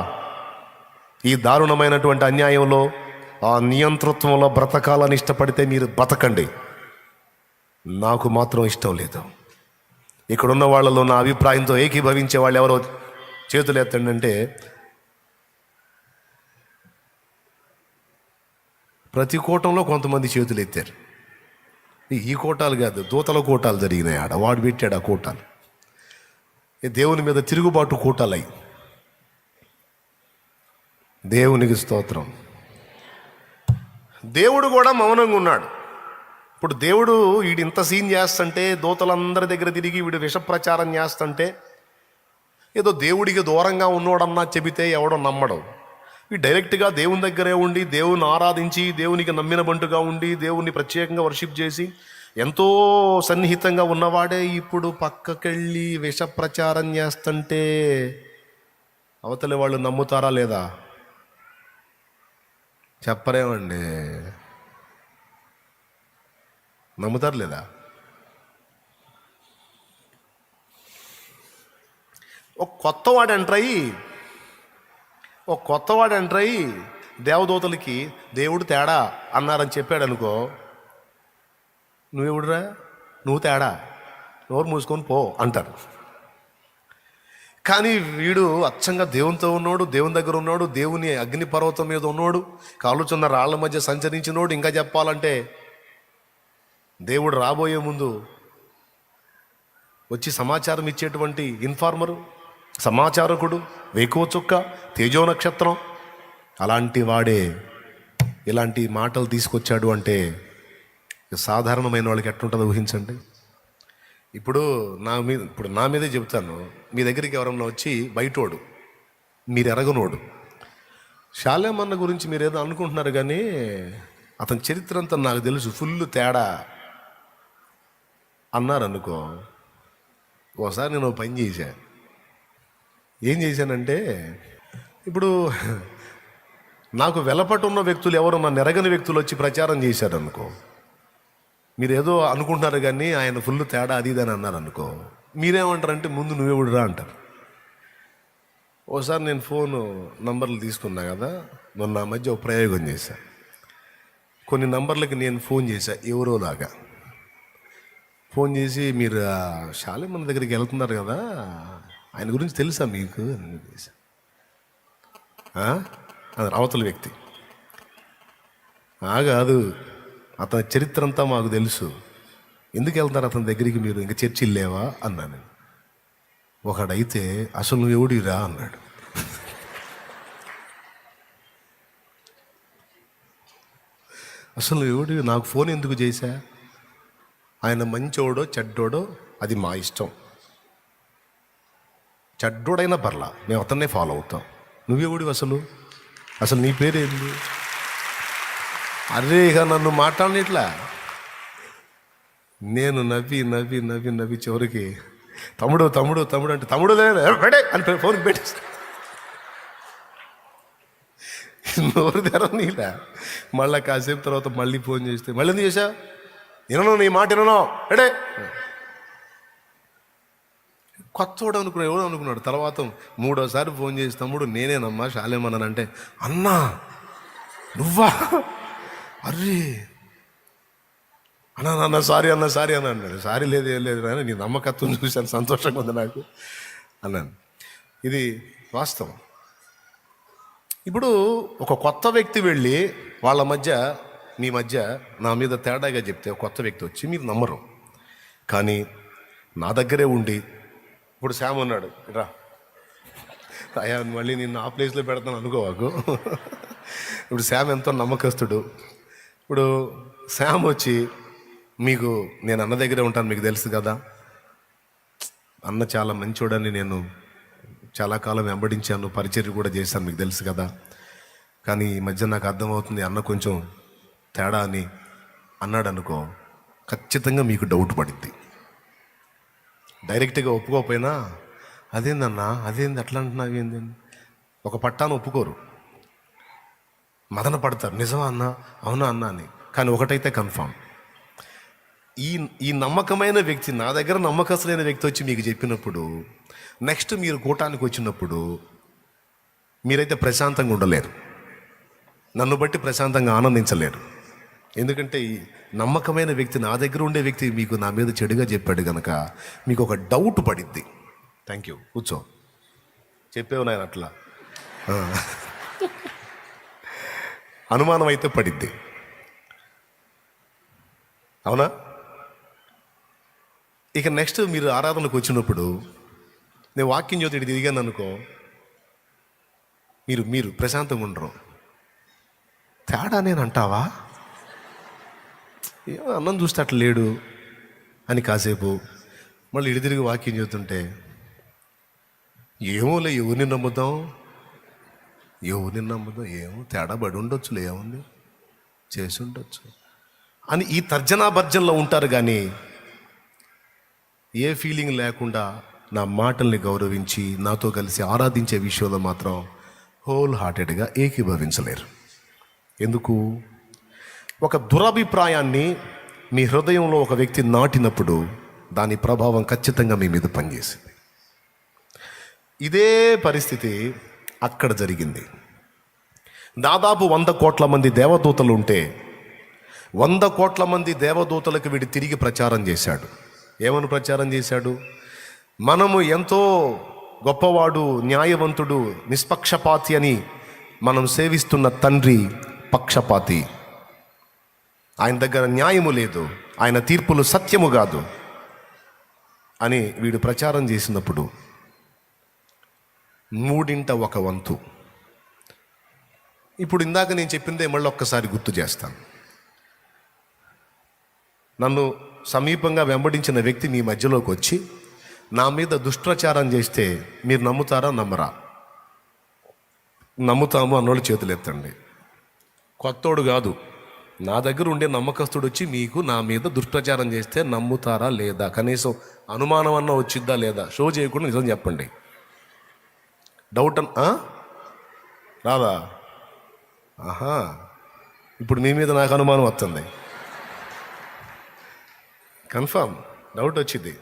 ఈ దారుణమైనటువంటి అన్యాయంలో, ఆ నియంతృత్వంలో బ్రతకాలని ఇష్టపడితే మీరు బతకండి. నాకు మాత్రం ఇష్టం లేదు. ఇక్కడున్న వాళ్ళలో నా అభిప్రాయంతో ఏకీభవించే వాళ్ళు ఎవరో చేతులు ఎత్తండి. అంటే ప్రతి కూటంలో కొంతమంది చేతులు ఎత్తారు. ఈ కూటాలు కాదు, దూతల కూటాలు జరిగినాయి ఆడ. వాడు పెట్టాడు ఆ కూటాలు. దేవుని మీద తిరుగుబాటు కూటాలయ్యి. దేవునికి స్తోత్రం. దేవుడు కూడా మౌనంగా ఉన్నాడు. ఇప్పుడు దేవుడు వీడు ఇంత సీన్ చేస్తుంటే, దూతలందరి దగ్గర తిరిగి వీడు విష ప్రచారం చేస్తుంటే, ఏదో దేవుడికి దూరంగా ఉన్నోడన్నా చెబితే ఎవడో నమ్మడం. ఈ డైరెక్ట్గా దేవుని దగ్గరే ఉండి, దేవుని ఆరాధించి, దేవునికి నమ్మిన బంటుగా ఉండి, దేవుని ప్రత్యేకంగా వర్షిప్ చేసి ఎంతో సన్నిహితంగా ఉన్నవాడే ఇప్పుడు పక్కకెళ్ళి విష ప్రచారం చేస్తుంటే అవతలి వాళ్ళు నమ్ముతారా లేదా? చెప్పరేమండి, నమ్ముతారు లేదా? ఒక కొత్తవాడు ఎంటర్ అయ్యి దేవదూతలకి దేవుడు తేడా అన్నారని చెప్పాడు అనుకో, నువ్వెవడురా, నువ్వు తేడా, నోరు మూసుకొని పో అంటారు. కానీ వీడు అచ్చంగా దేవునితో ఉన్నాడు, దేవుని దగ్గర ఉన్నాడు, దేవుని అగ్ని పర్వతం మీద ఉన్నాడు, కాలుచున్న రాళ్ల మధ్య సంచరించినోడు. ఇంకా చెప్పాలంటే దేవుడు రాబోయే ముందు వచ్చి సమాచారం ఇచ్చేటువంటి ఇన్ఫార్మరు, సమాచారకుడు, వేకువ చుక్క, తేజో నక్షత్రం, అలాంటి వాడే ఇలాంటి మాటలు తీసుకొచ్చాడు అంటే సాధారణమైన వాళ్ళకి ఎట్లుంటుందో ఊహించండి. ఇప్పుడు నా మీదే చెబుతాను. మీ దగ్గరికి ఎవరన్నా వచ్చి బయటోడు, మీరు ఎరగనోడు, శాలేమన్న గురించి మీరు ఏదో అనుకుంటున్నారు, కానీ అతని చరిత్ర అంతా నాకు తెలుసు, ఫుల్ తేడా అన్నారనుకో, ఒకసారి నేను పని చేశాను. ఏం చేశానంటే, ఇప్పుడు నాకు వెలపటు ఉన్న వ్యక్తులు ఎవరు, నన్ను ఎరగని వ్యక్తులు వచ్చి ప్రచారం చేశారనుకో, మీరు ఏదో అనుకుంటున్నారు కానీ ఆయన ఫుల్ తేడా అది అని అన్నారు అనుకో, మీరేమంటారంటే ముందు నువ్వెవడురా అంటారు. ఓసారి నేను ఫోను నంబర్లు తీసుకున్నా కదా, మొన్న ఆ మధ్య ఒక ప్రయోగం చేశా. కొన్ని నంబర్లకి నేను ఫోన్ చేశా, ఎవరోలాగా ఫోన్ చేసి, మీరు శాలేమన్న దగ్గరికి వెళ్తున్నారు కదా, ఆయన గురించి తెలుసా మీకు అని చేశా. అవతల వ్యక్తి కాదు, అతని చరిత్ర అంతా మాకు తెలుసు, ఎందుకు వెళ్తారు అతని దగ్గరికి మీరు, ఇంకా చర్చిలు లేవా అన్నాను. ఒకడైతే అసలు నువ్వు ఎవడిరా అన్నాడు. అసలు నువ్వు ఎవడి, నాకు ఫోన్ ఎందుకు చేశా, ఆయన మంచోడో చెడ్డోడో అది మా ఇష్టం, చెడ్డోడైనా పర్లా, మేము అతన్నే ఫాలో అవుతాం, నువ్వెవడివి అసలు నీ పేరేంది? అరే ఇక నన్ను మాట్లాడినట్లా నేను నవ్వి చివరికి తమ్ముడు అంటే తమ్ముడు లేడే అని ఫోన్ పెట్టేస్తా. నోరు తెరవనీలా. మళ్ళీ కాసేపు తర్వాత మళ్ళీ ఫోన్ చేస్తే మళ్ళీ ఎందుకు చేశా, వినను నీ మాట వినను ఎడే. కొత్తోడు అనుకున్నాడు, ఎవడు అనుకున్నాడు. తర్వాత మూడోసారి ఫోన్ చేసి తమ్ముడు నేనేనమ్మా శాలేమన్నానంటే, అన్నా నువ్వా, అర్రే అన్నా సారీ అన్నాడు. సారీ లేదు ఏం లేదు కానీ నీ నమ్మకత్వం చూశాను, సంతోషంగా ఉంది నాకు అన్నాను. ఇది వాస్తవం. ఇప్పుడు ఒక కొత్త వ్యక్తి వెళ్ళి వాళ్ళ మధ్య మీ మధ్య నా మీద తేడాగా చెప్తే ఒక కొత్త వ్యక్తి వచ్చి మీరు నమ్మరు. కానీ నా దగ్గరే ఉండి, ఇప్పుడు శామ్ ఉన్నాడు రా అయ్యా మళ్ళీ నిన్ను ఆ ప్లేస్లో పెడతాను అనుకోవాకు. ఇప్పుడు శామ్ ఎంతో నమ్మకస్తుడు. ఇప్పుడు శామ్ వచ్చి మీకు నేను అన్న దగ్గరే ఉంటాను మీకు తెలుసు కదా, అన్న చాలా మంచోడని నేను చాలా కాలం వెంబడించాను, పరిచర్య కూడా చేశాను మీకు తెలుసు కదా. కానీ ఈ మధ్య నాకు అర్థమవుతుంది అన్న కొంచెం తేడా అని అన్నాడు అనుకో, ఖచ్చితంగా మీకు డౌట్ పడింది. డైరెక్ట్గా ఒప్పుకోకపోయినా అదేందన్నా అదేంది అట్లా అంటున్నావు ఏందని ఒక పట్టాను ఒప్పుకోరు, మదన పడతారు. నిజమా అన్న, అవునా అన్న అని. కానీ ఒకటైతే కన్ఫామ్, ఈ నమ్మకమైన వ్యక్తి నా దగ్గర నమ్మకస్తులైన వ్యక్తి వచ్చి మీకు చెప్పినప్పుడు నెక్స్ట్ మీరు కూటానికి వచ్చినప్పుడు మీరైతే ప్రశాంతంగా ఉండలేరు, నన్ను బట్టి ప్రశాంతంగా ఆనందించలేరు. ఎందుకంటే ఈ నమ్మకమైన వ్యక్తి నా దగ్గర ఉండే వ్యక్తి మీకు నా మీద చెడుగా చెప్పాడు కనుక మీకు ఒక డౌట్ పడిద్ది. థ్యాంక్ యూ, కూర్చో, చెప్పేవు నాయన అట్లా. అనుమానం అయితే పడిద్ది, అవునా? ఇక నెక్స్ట్ మీరు ఆరాధనకు వచ్చినప్పుడు నేను వాక్యం జ్యోతి తిరిగాను అనుకో, మీరు ప్రశాంతంగా ఉండరు. తేడా నేను అంటావా, ఏమో అన్నం చూస్తే అట్లా లేడు అని కాసేపు మళ్ళీ ఇడి తిరిగి వాక్యం చెబుతుంటే ఏమోలే ఎవరిని నమ్ముదాం ఏమో తేడా పడి ఉండొచ్చులే, ఏముంది చేసి ఉండొచ్చు అని ఈ తర్జనా భర్జనలో ఉంటారు. కానీ ఏ ఫీలింగ్ లేకుండా నా మాటల్ని గౌరవించి నాతో కలిసి ఆరాధించే విషయంలో మాత్రం హోల్ హార్టెడ్గా ఏకీభవించలేరు. ఎందుకు? ఒక దురభిప్రాయాన్ని మీ హృదయంలో ఒక వ్యక్తి నాటినప్పుడు దాని ప్రభావం ఖచ్చితంగా మీ మీద పనిచేసింది. ఇదే పరిస్థితి అక్కడ జరిగింది. దాదాపు 100 కోట్ల మంది దేవదూతలు ఉంటే 100 కోట్ల మంది దేవదూతలకు వీడి తిరిగి ప్రచారం చేశాడు. ఏమని ప్రచారం చేశాడు? మనము ఎంతో గొప్పవాడు, న్యాయవంతుడు, నిష్పక్షపాతి అని మనం సేవిస్తున్న తండ్రి పక్షపాతి, ఆయన దగ్గర న్యాయము లేదు, ఆయన తీర్పులు సత్యము కాదు అని వీడు ప్రచారం చేసినప్పుడు 1/3. ఇప్పుడు ఇందాక నేను చెప్పిందే మళ్ళీ ఒక్కసారి గుర్తు చేస్తాను. నన్ను సమీపంగా వెంబడించిన వ్యక్తి మీ మధ్యలోకి వచ్చి నా మీద దుష్ప్రచారం చేస్తే మీరు నమ్ముతారా నమ్మరా? నమ్ముతాము అన్నోళ్ళు చేతులు ఎత్తండి. కొత్తోడు కాదు, నా దగ్గర ఉండే నమ్మకస్తుడు వచ్చి మీకు నా మీద దుష్ప్రచారం చేస్తే నమ్ముతారా లేదా? కనీసం అనుమానం అన్న వచ్చిద్దా లేదా? షో చేయకుండా నిజం చెప్పండి. డౌట్ రాదా? ఆహా, ఇప్పుడు మీ మీద నాకు అనుమానం వస్తుంది. కన్ఫామ్ డౌట్ వచ్చింది.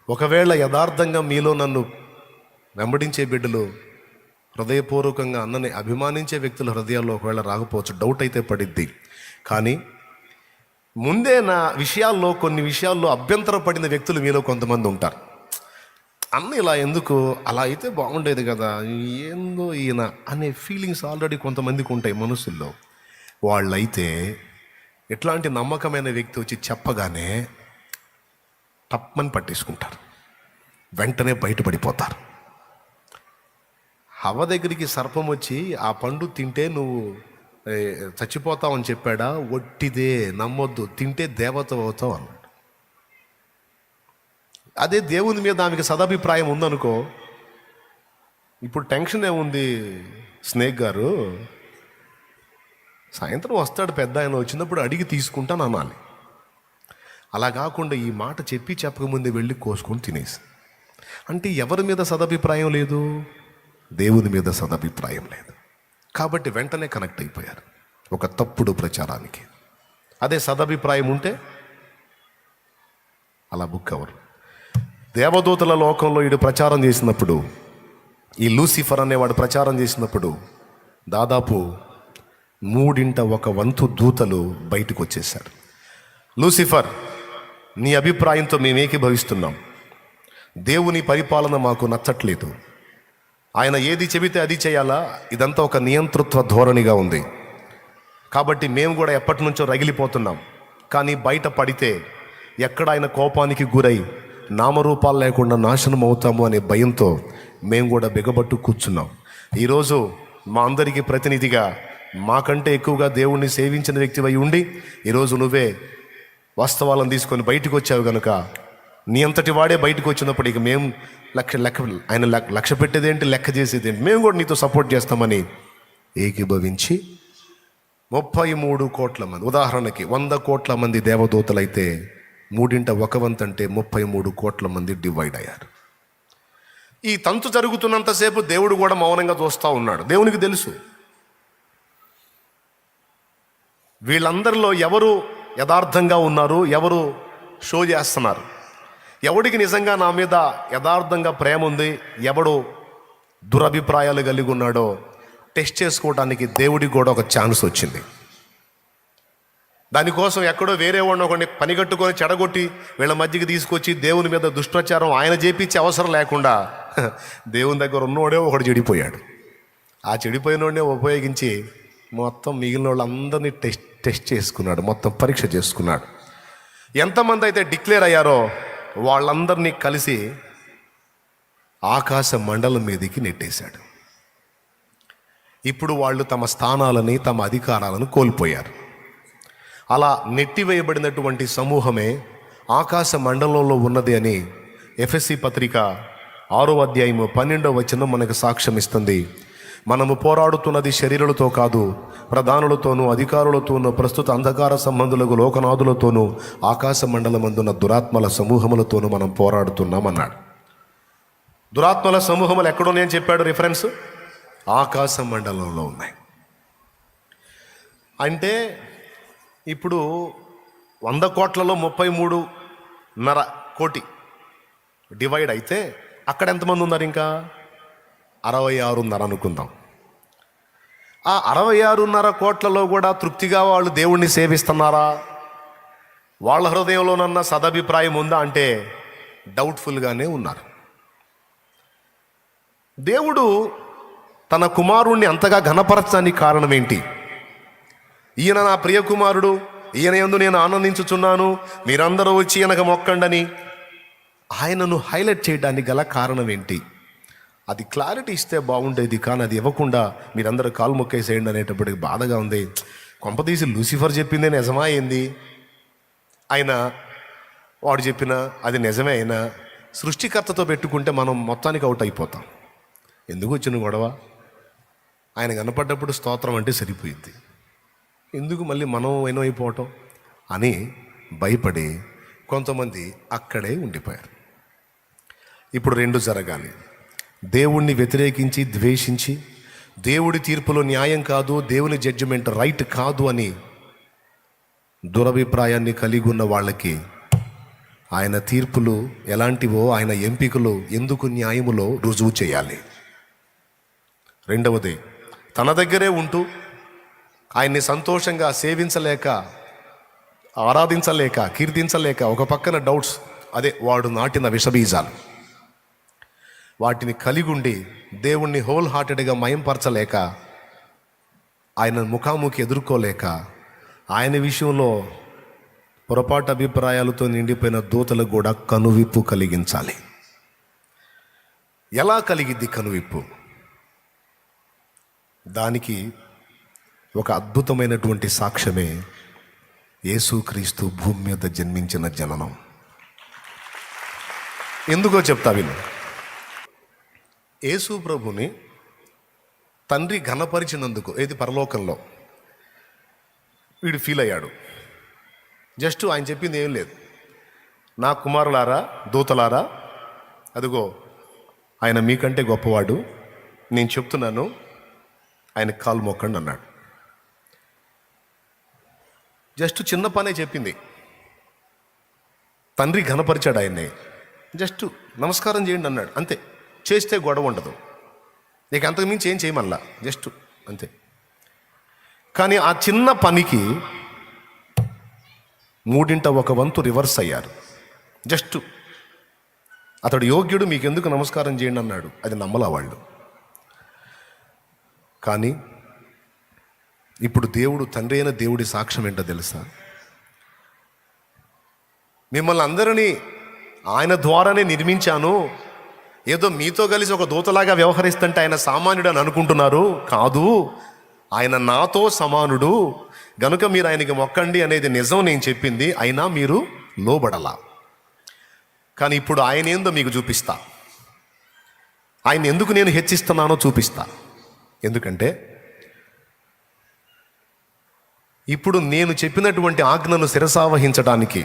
ఒకవేళ యథార్థంగా మీలో నన్ను వెంబడించే బిడ్డలు హృదయపూర్వకంగా అన్నని అభిమానించే వ్యక్తుల హృదయాల్లో ఒకవేళ రాకపోవచ్చు, డౌట్ అయితే పడిద్ది. కానీ ముందే నా విషయాల్లో కొన్ని విషయాల్లో అభ్యంతరపడిన వ్యక్తులు మీలో కొంతమంది ఉంటారు. అన్న ఇలా ఎందుకు, అలా అయితే బాగుండేది కదా, ఏందో ఈయన అనే ఫీలింగ్స్ ఆల్రెడీ కొంతమందికి ఉంటాయి మనసుల్లో. వాళ్ళైతే ఎట్లాంటి నమ్మకమైన వ్యక్తి వచ్చి చెప్పగానే తప్పని పట్టేసుకుంటారు, వెంటనే బయటపడిపోతారు. హవ్వ దగ్గరికి సర్పం వచ్చి ఆ పండు తింటే నువ్వు చచ్చిపోతావు అని చెప్పాడా? ఒట్టిదే, నమ్మొద్దు, తింటే దేవత అవుతావు అన్నాడు. అదే దేవుని మీద ఆమెకి సదాభిప్రాయం ఉందనుకో, ఇప్పుడు టెన్షన్ ఏముంది, స్నేక్ గారు సాయంత్రం వస్తాడు పెద్ద ఆయన, వచ్చినప్పుడు అడిగి తీసుకుంటాను అనాలి. అలా కాకుండా ఈ మాట చెప్పకముందే వెళ్ళి కోసుకొని తినేసి, అంటే ఎవరి మీద సదభిప్రాయం లేదు? దేవుని మీద సదభిప్రాయం లేదు. కాబట్టి వెంటనే కనెక్ట్ అయిపోయారు ఒక తప్పుడు ప్రచారానికి. అదే సదభిప్రాయం ఉంటే అలా బుక్ అవ్వరు. దేవదూతల లోకంలో ఈడు ప్రచారం చేసినప్పుడు, ఈ లూసిఫర్ అనేవాడు ప్రచారం చేసినప్పుడు దాదాపు 3/1 దూతలు బయటకు వచ్చేశారు. లూసిఫర్, నీ అభిప్రాయంతో మేము ఏకీభవిస్తున్నాం. దేవుని పరిపాలన మాకు నచ్చట్లేదు. ఆయన ఏది చెబితే అది చేయాలా? ఇదంతా ఒక నియంతృత్వ ధోరణిగా ఉంది. కాబట్టి మేము కూడా ఎప్పటి నుంచో రగిలిపోతున్నాం. కానీ బయట పడితే ఎక్కడ ఆయన కోపానికి గురై నామరూపాలు లేకుండా నాశనం అవుతాము అనే భయంతో మేము కూడా బిగబట్టు కూర్చున్నాం. ఈరోజు మా అందరికీ ప్రతినిధిగా, మాకంటే ఎక్కువగా దేవుణ్ణి సేవించిన వ్యక్తివై ఉండి ఈరోజు నువ్వే వాస్తవాలను తీసుకొని బయటకు వచ్చావు కనుక, నీ అంతటి వాడే బయటకు వచ్చినప్పుడు ఇక మేము ఆయన లక్ష్య పెట్టేదేంటి, లెక్క చేసేదేంటి, మేము కూడా నీతో సపోర్ట్ చేస్తామని ఏకీభవించి 33 కోట్ల మంది, ఉదాహరణకి 100 కోట్ల మంది దేవదూతలైతే 3/1 అంటే 33 కోట్ల మంది డివైడ్ అయ్యారు. ఈ తంతు జరుగుతున్నంతసేపు దేవుడు కూడా మౌనంగా చూస్తూ ఉన్నాడు. దేవునికి తెలుసు వీళ్ళందరిలో ఎవరు యథార్థంగా ఉన్నారు, ఎవరు షో చేస్తున్నారు, ఎవడికి నిజంగా నా మీద యథార్థంగా ప్రేమ ఉంది, ఎవడు దురభిప్రాయాలు కలిగి ఉన్నాడో టెస్ట్ చేసుకోవడానికి దేవుడికి కూడా ఒక ఛాన్స్ వచ్చింది. దానికోసం ఎక్కడో వేరే వాడిని ఒకరిని పనిగట్టుకొని చెడగొట్టి వీళ్ళ మధ్యకి తీసుకొచ్చి దేవుని మీద దుష్ప్రచారం ఆయన చేపించే అవసరం లేకుండా దేవుని దగ్గర ఉన్నోడే ఒకడు చెడిపోయాడు. ఆ చెడిపోయినోడే ఉపయోగించి మొత్తం మిగిలిన వాళ్ళందరినీ టెస్ట్ చేసుకున్నాడు, మొత్తం పరీక్ష చేసుకున్నాడు. ఎంతమంది అయితే డిక్లేర్ అయ్యారో వాళ్ళందరినీ కలిసి ఆకాశ మండలం మీదకి నెట్టేశాడు. ఇప్పుడు వాళ్ళు తమ స్థానాలని, తమ అధికారాలను కోల్పోయారు. అలా నెట్టివేయబడినటువంటి సమూహమే ఆకాశ మండలంలో ఉన్నది అని ఎఫెసీ పత్రిక 6వ అధ్యాయము 12వ వచనం మనకు సాక్ష్యం ఇస్తుంది. మనము పోరాడుతున్నది శరీరులతో కాదు, ప్రధానులతోనూ అధికారులతోనూ ప్రస్తుత అంధకార సంబంధులకు లోకనాథులతోనూ ఆకాశ మండలమందున్న దురాత్మల సమూహములతోనూ మనం పోరాడుతున్నాం అన్నాడు. దురాత్మల సమూహములు ఎక్కడున్నాయని చెప్పాడు రిఫరెన్స్? ఆకాశ మండలంలో ఉన్నాయి. అంటే ఇప్పుడు 100 కోట్లలో 33.5 కోటి డివైడ్ అయితే అక్కడ ఎంతమంది ఉన్నారు? ఇంకా 66.5 అనుకుందాం. ఆ 66.5 కోట్లలో కూడా తృప్తిగా వాళ్ళు దేవుణ్ణి సేవిస్తున్నారా? వాళ్ళ హృదయంలోనన్న సదభిప్రాయం ఉందా అంటే డౌట్ఫుల్గానే ఉన్నారు. దేవుడు తన కుమారుణ్ణి అంతగా ఘనపరచడానికి కారణం ఏంటి? ఈయన నా ప్రియ కుమారుడు, ఈయన యందు నేను ఆనందించుచున్నాను, మీరందరూ వచ్చి ఈయనకు మొక్కండని ఆయనను హైలైట్ చేయడానికి గల కారణం ఏంటి? అది క్లారిటీ ఇస్తే బాగుండేది, కానీ అది ఇవ్వకుండా మీరందరూ కాలు మొక్కేసేయండి అనేటప్పటికి బాధగా ఉంది. కొంపతీసి లూసిఫర్ చెప్పిందే నిజమా ఏంది? ఆయన వాడు చెప్పిన అది నిజమే అయినా సృష్టికర్తతో పెట్టుకుంటే మనం మొత్తానికి అవుట్ అయిపోతాం. ఎందుకు వచ్చిన గొడవ? ఆయన కనపడ్డప్పుడు స్తోత్రం అంటే సరిపోయింది, ఎందుకు మళ్ళీ మనం అయిపోవటం అని భయపడి కొంతమంది అక్కడే ఉండిపోయారు. ఇప్పుడు 2 జరగాలి. దేవుణ్ణి వ్యతిరేకించి ద్వేషించి దేవుడి తీర్పులో న్యాయం కాదు, దేవుని జడ్జిమెంట్ రైట్ కాదు అని దురభిప్రాయాన్ని కలిగి ఉన్న వాళ్ళకి ఆయన తీర్పులు ఎలాంటివో, ఆయన ఎంపికలు ఎందుకు న్యాయములో రుజువు చేయాలి. రెండవది, తన దగ్గరే ఉంటూ ఆయన్ని సంతోషంగా సేవించలేక, ఆరాధించలేక, కీర్తించలేక ఒక పక్కన డౌట్స్, అదే వాడు నాటిన విషబీజాలు, వాటిని కలిగుండి దేవుణ్ణి హోల్ హార్టెడ్గా మయంపరచలేక, ఆయన ముఖాముఖి ఎదుర్కోలేక, ఆయన విషయంలో పొరపాటు అభిప్రాయాలతో నిండిపోయిన దూతలకు కూడా కనువిప్పు కలిగించాలి. ఎలా కలిగిద్ది కనువిప్పు? దానికి ఒక అద్భుతమైనటువంటి సాక్ష్యమే యేసుక్రీస్తు భూమి మీద జన్మించిన జననం. ఎందుకో చెప్తా విను. యేసు ప్రభుని తండ్రి ఘనపరిచినందుకు, ఏది పరలోకంలో, వీడు ఫీల్ అయ్యాడు. జస్ట్ ఆయన చెప్పింది ఏం లేదు, నా కుమారులారా, దూతలారా, అదిగో ఆయన మీకంటే గొప్పవాడు, నేను చెప్తున్నాను, ఆయన కాలు మొక్కండి అన్నాడు. జస్ట్ చిన్న పనే చెప్పింది. తండ్రి ఘనపరిచాడు ఆయన్ని. జస్ట్ నమస్కారం చేయండి అన్నాడు, అంతే. చేస్తే గొడవ ఉండదు, నీకు అంతకుమించి ఏం చేయమల్లా, జస్ట్ అంతే. కానీ ఆ చిన్న పనికి 1/3 రివర్స్ అయ్యారు. జస్ట్ అతడు యోగ్యుడు, మీకు ఎందుకు నమస్కారం చేయండి అన్నాడు. అది నమ్మలా వాళ్ళు. కానీ ఇప్పుడు దేవుడు, తండ్రి అయిన దేవుడి సాక్ష్యం ఏంటో తెలుసా? మిమ్మల్ని అందరినీ ఆయన ద్వారానే నిర్మించాను, ఏదో మీతో కలిసి ఒక దూతలాగా వ్యవహరిస్తుంటే ఆయన సామాన్యుడు అని అనుకుంటున్నారు. కాదు, ఆయన నాతో సమానుడు, గనుక మీరు ఆయనకి మొక్కండి అనేది నిజం నేను చెప్పింది. అయినా మీరు లోబడలా. కానీ ఇప్పుడు ఆయన ఏందో మీకు చూపిస్తా. ఆయన ఎందుకు నేను హెచ్చిస్తున్నానో చూపిస్తా. ఎందుకంటే ఇప్పుడు నేను చెప్పినటువంటి ఆజ్ఞను శిరసావహించడానికి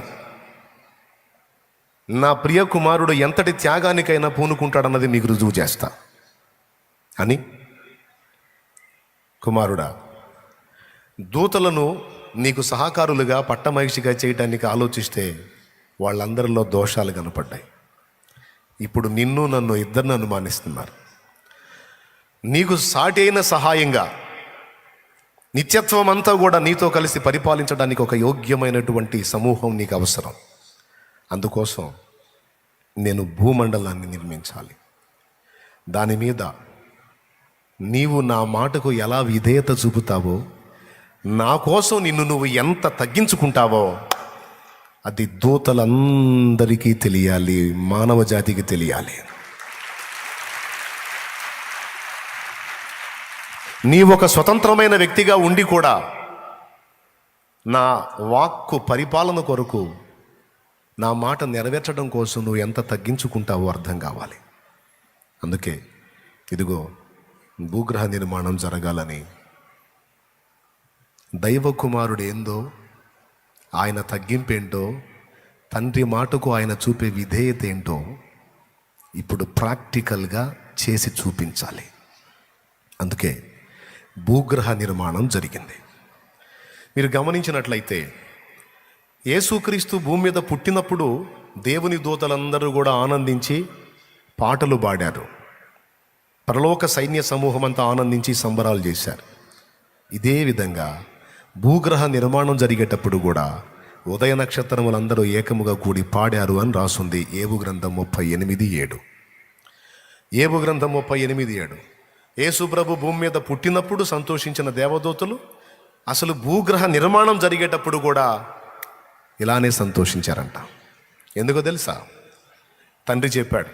నా ప్రియ కుమారుడు ఎంతటి త్యాగానికైనా పూనుకుంటాడన్నది మీకు రుజువు చేస్తా అని. కుమారుడా, దూతలను నీకు సహకారులుగా పట్టమహిషిగా చేయటానికి ఆలోచిస్తే వాళ్ళందరిలో దోషాలు కనపడ్డాయి. ఇప్పుడు నిన్ను నన్ను ఇద్దరిని అనుమానిస్తున్నారు. నీకు సాటి అయిన సహాయంగా నిత్యత్వం అంతా కూడా నీతో కలిసి పరిపాలించడానికి ఒక యోగ్యమైనటువంటి సమూహం నీకు అవసరం. అందుకోసం నేను భూమండలాన్ని నిర్మించాలి. దాని మీద నీవు నా మాటకు ఎలా విధేయత చూపుతావో, నా కోసం నిన్ను నువ్వు ఎంత తగ్గించుకుంటావో అది దూతలందరికీ తెలియాలి, మానవ జాతికి తెలియాలి. నీ ఒక స్వతంత్రమైన వ్యక్తిగా ఉండి కూడా నా వాక్కు పరిపాలన కొరకు, నా మాట నెరవేర్చడం కోసం నువ్వు ఎంత తగ్గించుకుంటావో అర్థం కావాలి. అందుకే ఇదిగో భూగ్రహ నిర్మాణం జరగాలని దైవ కుమారుడు ఏందో, ఆయన తగ్గింపేంటో, తండ్రి మాటకు ఆయన చూపే విధేయత ఏంటో ఇప్పుడు ప్రాక్టికల్గా చేసి చూపించాలి. అందుకే భూగ్రహ నిర్మాణం జరిగింది. మీరు గమనించినట్లయితే యేసుక్రీస్తు భూమి మీద పుట్టినప్పుడు దేవుని దూతలందరూ కూడా ఆనందించి పాటలు పాడారు. పరలోక సైన్య సమూహం అంతా ఆనందించి సంబరాలు చేశారు. ఇదే విధంగా భూగ్రహ నిర్మాణం జరిగేటప్పుడు కూడా ఉదయ నక్షత్రములందరూ ఏకముగా కూడి పాడారు అని రాసుంది ఏబు గ్రంథం 38:7. ఏబు గ్రంథం 38:7. యేసు ప్రభు భూమి మీద పుట్టినప్పుడు సంతోషించిన దేవదూతలు అసలు భూగ్రహ నిర్మాణం జరిగేటప్పుడు కూడా ఇలానే సంతోషించారంట. ఎందుకో తెలుసా? తండ్రి చెప్పాడు,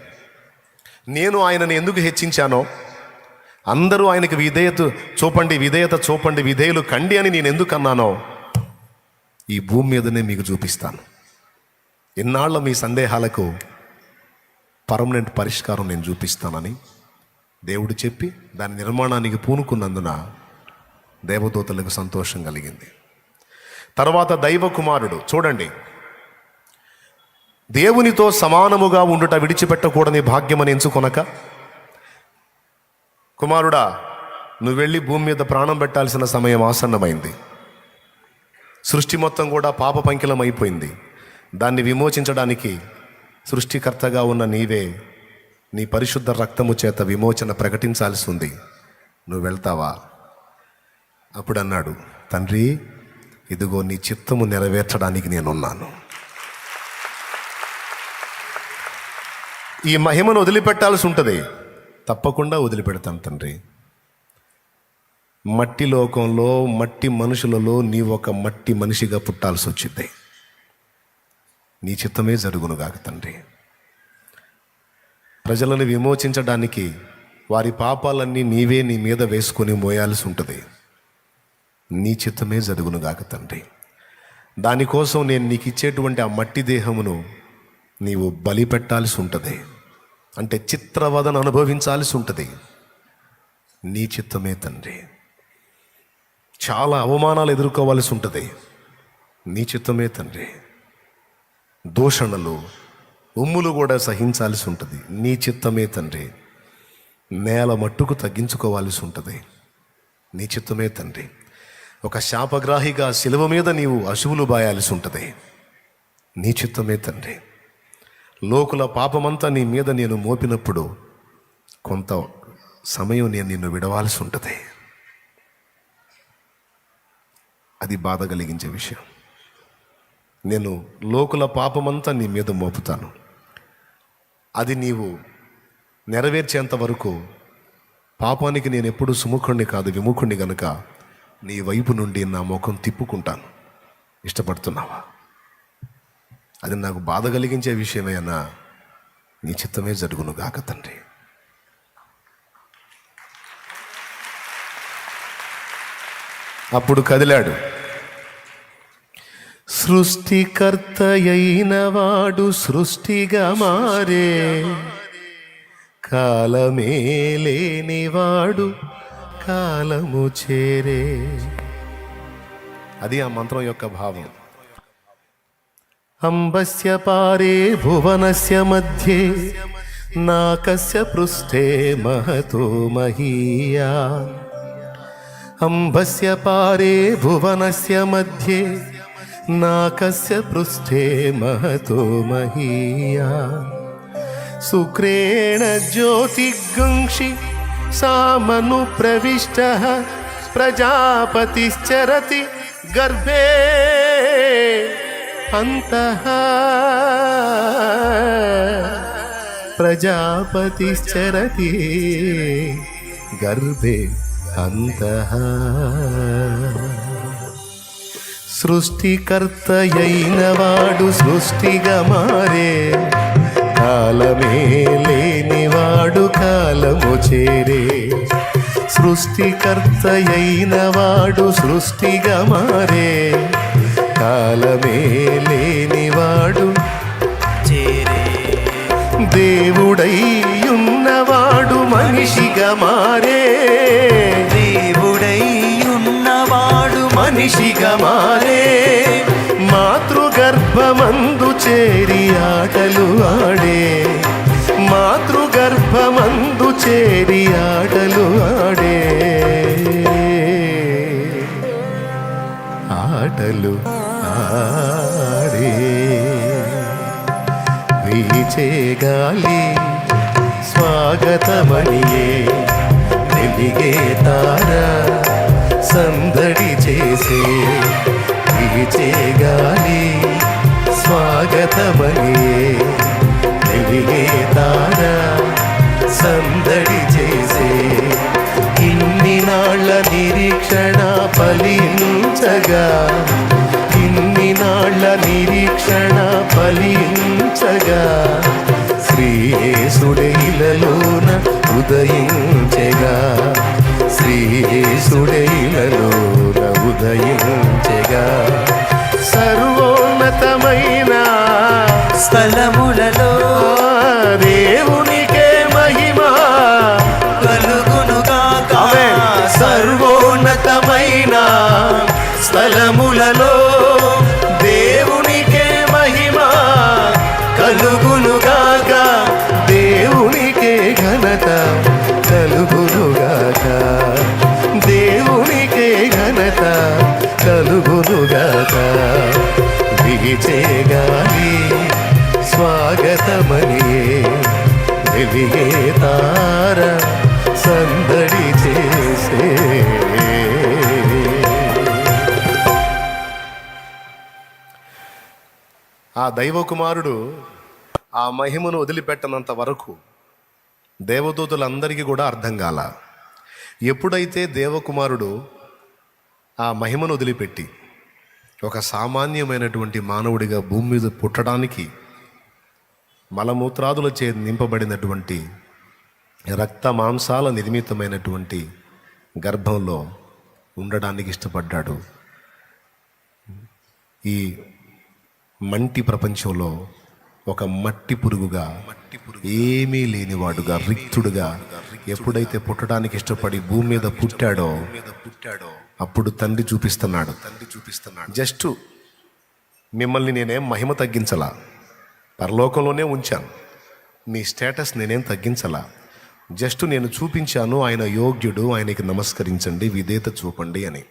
నేను ఆయనను ఎందుకు హెచ్చించానో, అందరూ ఆయనకి విధేయత చూపండి, విధేయులు కండి అని నేను ఎందుకు అన్నానో ఈ భూమి మీదనే మీకు చూపిస్తాను. ఇన్నాళ్ళ మీ సందేహాలకు పర్మనెంట్ పరిష్కారం నేను చూపిస్తానని దేవుడు చెప్పి దాని నిర్మాణానికి పూనుకున్నందున దేవదూతలకు సంతోషం కలిగింది. తర్వాత దైవ కుమారుడు చూడండి, దేవునితో సమానముగా ఉండుట విడిచిపెట్టకూడని భాగ్యమని ఎంచుకొనక, కుమారుడా నువ్వు వెళ్ళి భూమి మీద ప్రాణం పెట్టాల్సిన సమయం ఆసన్నమైంది. సృష్టి మొత్తం కూడా పాప పంకిలం అయిపోయింది. దాన్ని విమోచించడానికి సృష్టికర్తగా ఉన్న నీవే నీ పరిశుద్ధ రక్తము చేత విమోచన ప్రకటించాల్సి ఉంది. నువ్వు వెళ్తావా? అప్పుడు అన్నాడు, తండ్రి ఇదిగో నీ చిత్తము నెరవేర్చడానికి నేనున్నాను. ఈ మహిమను వదిలిపెట్టాల్సి ఉంటుంది. తప్పకుండా వదిలిపెడతాను తండ్రి. మట్టి లోకంలో, మట్టి మనుషులలో నీ ఒక మట్టి మనిషిగా పుట్టాల్సి వచ్చింది. నీ చిత్తమే జరుగునుగాక తండ్రి. ప్రజలను విమోచించడానికి వారి పాపాలన్నీ నీవే నీ మీద వేసుకొని మోయాల్సి ఉంటుంది. నీ చిత్తమే జరుగునుగాక తండ్రి. దానికోసం నేను నీకు ఇచ్చేటువంటి ఆ మట్టి దేహమును నీవు బలి పెట్టాల్సి ఉంటుంది. అంటే చిత్రవదను అనుభవించాల్సి ఉంటుంది. నీ చిత్తమే తండ్రి. చాలా అవమానాలు ఎదుర్కోవాల్సి ఉంటుంది. నీ చిత్తమే తండ్రి. దూషణలు, ఉమ్ములు కూడా సహించాల్సి ఉంటుంది. నీ చిత్తమే తండ్రి. నేల మట్టుకు తగ్గించుకోవాల్సి ఉంటుంది. నీ చిత్తమే తండ్రి. ఒక శాపగ్రాహిగా శిలువ మీద నీవు అశువులు బాయాల్సి ఉంటుంది. నీ చిత్తమే తండ్రి. లోకుల పాపమంతా నీ మీద నేను మోపినప్పుడు కొంత సమయం నేను నిన్ను విడవాల్సి ఉంటుంది. అది బాధ కలిగించే విషయం. నేను లోకుల పాపమంతా నీ మీద మోపుతాను. అది నీవు నెరవేర్చేంత వరకు పాపానికి నేను ఎప్పుడు సుముఖుణ్ణి కాదు, విముఖుణ్ణి గనుక నీ వైపు నుండి నా ముఖం తిప్పుకుంటాను. ఇష్టపడుతున్నావా? అది నాకు బాధ కలిగించే విషయమే అన్నా నీ చిత్తమే జరుగును గాక తండ్రి. అప్పుడు కదిలాడు. సృష్టికర్తయైన వాడు సృష్టిగా మారే, కాలమే లేనివాడు కాలము చేరే. అది ఆ మంత్రం యొక్క భావం. అంబస్య పారే భువనస్య మధ్యే నాకస్య పృష్ఠే మహతో మహీయా. అంబస్య పారే భువనస్య మధ్యే నాకస్య పృష్ఠే మహతో మహీయా. శుక్రేణ జ్యోతిగుంషి సామను ప్రవిష్టః ప్రజాపతిశ్చరతి గర్భే అంతః. ప్రజాపతిశ్చరతి గర్భే అంతః. సృష్టికర్తయైన వాడు సృష్టిగా మారే, కాలమే లేనివాడు కాలము చేరే. సృష్టికర్తయైన వాడు సృష్టిగా మారే, కాలమే లేనివాడు చేరే. దేవుడై ఉన్నవాడు మనిషిగా మారే, దేవుడై ఉన్నవాడు మనిషిగా మారే. మాతృగర్భమందు చేరి ఆటలు ఆడే, మాతృగర్భమందు చేరి ఆటలు ఆడే. ఆటలు ఆడే. వీచే గాలి స్వాగతమణియే, వెలిగే తార సందడి చేసే. వీచే గాలి స్వాగతమణియే, వెలిగే తార సందడి చేసే. ఇన్ని నాళ్ళ నిరీక్షణ ఫలించగా, ఇన్ని నాళ్ళ నిరీక్షణ ఫలించగా, శ్రీయేసుడే ఇలలోన ఉదయించెగా, శ్రీయేసుడే ఇలలోన ఉదయించెగా. సర్వోన్నతమైన స్థలములలో దేవునికే మహిమ కలుగునుగాక. సర్వోన్నతమైన స్థలములలో దేవునికే మహిమ కలుగునుగాక. దేవునికే ఘనత కలుగునుగాక, దేవునికే ఘనత కలుగునుగాక. వీచే గాలి స్వాగతమణియే, వెలిగే తార సందడి చేసే. ఆ దైవకుమారుడు ఆ మహిమను వదిలిపెట్టనంత వరకు దేవదూతలందరికీ కూడా అర్థం కాల. ఎప్పుడైతే దేవకుమారుడు ఆ మహిమను వదిలిపెట్టి ఒక సామాన్యమైనటువంటి మానవుడిగా భూమి మీద పుట్టడానికి మలమూత్రాదులచే నింపబడినటువంటి రక్త మాంసాల నిర్మితమైనటువంటి గర్భంలో ఉండడానికి ఇష్టపడ్డాడు. ఈ మంటి ప్రపంచంలో ఒక మట్టి పురుగుగా, ఏమీ లేనివాడుగా, రిక్తుడుగా ఎప్పుడైతే పుట్టడానికి ఇష్టపడి భూమి మీద పుట్టాడో అప్పుడు తండ్రి చూపిస్తున్నాడు. జస్ట్ మిమ్మల్ని నేనేం మహిమ తగ్గించలా, పరలోకంలోనే ఉంచాను. మీ స్టేటస్ నేనేం తగ్గించలా. జస్ట్ నేను చూపించాను, ఆయన యోగ్యుడు, ఆయనకి నమస్కరించండి, విధేయత చూపండి అని.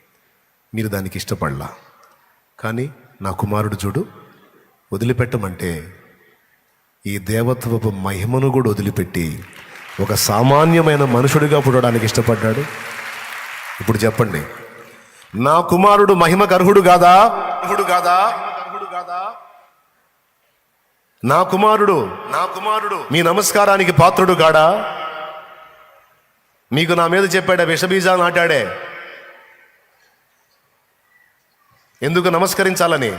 మీరు దానికి ఇష్టపడలా. కానీ నా కుమారుడు చూడు, వదిలిపెట్టమంటే ఈ దేవత్వపు మహిమను కూడా వదిలిపెట్టి ఒక సామాన్యమైన మనుషుడిగా పుట్టడానికి ఇష్టపడ్డాడు. ఇప్పుడు చెప్పండి, నా కుమారుడు మహిమకు అర్హుడు కాదా? అర్హుడు కాదా? నా కుమారుడు మీ నమస్కారానికి పాత్రుడు కాడా? మీకు నా మీద చెప్పాడే, విషబీజా నాటాడే, ఎందుకు నమస్కరించాలని.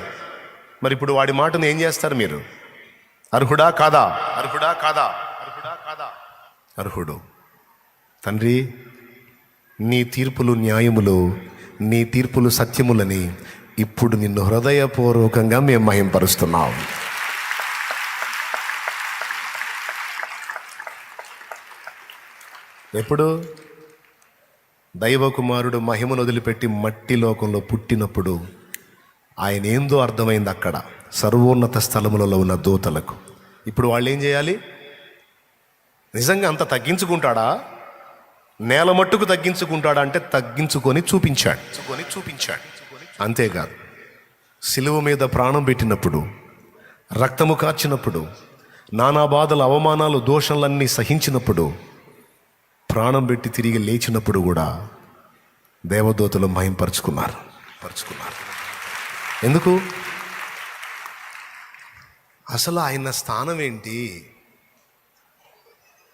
మరి ఇప్పుడు వాడి మాటను ఏం చేస్తారు మీరు? అర్హుడా కాదా? అర్హుడా కాదా? అర్హుడా కాదా? అర్హుడు. తండ్రి, నీ తీర్పులు న్యాయములు, నీ తీర్పులు సత్యములని ఇప్పుడు నిన్ను హృదయపూర్వకంగా మేము మహింపరుస్తున్నాం. ఎప్పుడు? దైవకుమారుడు మహిమను వదిలిపెట్టి మట్టి లోకంలో పుట్టినప్పుడు ఆయన ఏందో అర్థమైంది అక్కడ సర్వోన్నత స్థలములలో ఉన్న దూతలకు. ఇప్పుడు వాళ్ళు ఏం చేయాలి? నిజంగా అంత తగ్గించుకుంటాడా? నేల మట్టుకు తగ్గించుకుంటాడా అంటే తగ్గించుకొని చూపించాడు. అంతేకాదు, సిలువ మీద ప్రాణం పెట్టినప్పుడు, రక్తము కార్చినప్పుడు, నానా బాధలు, అవమానాలు, దోషాలన్నీ సహించినప్పుడు, ప్రాణం పెట్టి తిరిగి లేచినప్పుడు కూడా దేవదూతలు మహింపరుచుకున్నారు. ఎందుకు? అసలు ఆయన స్థానం ఏంటి?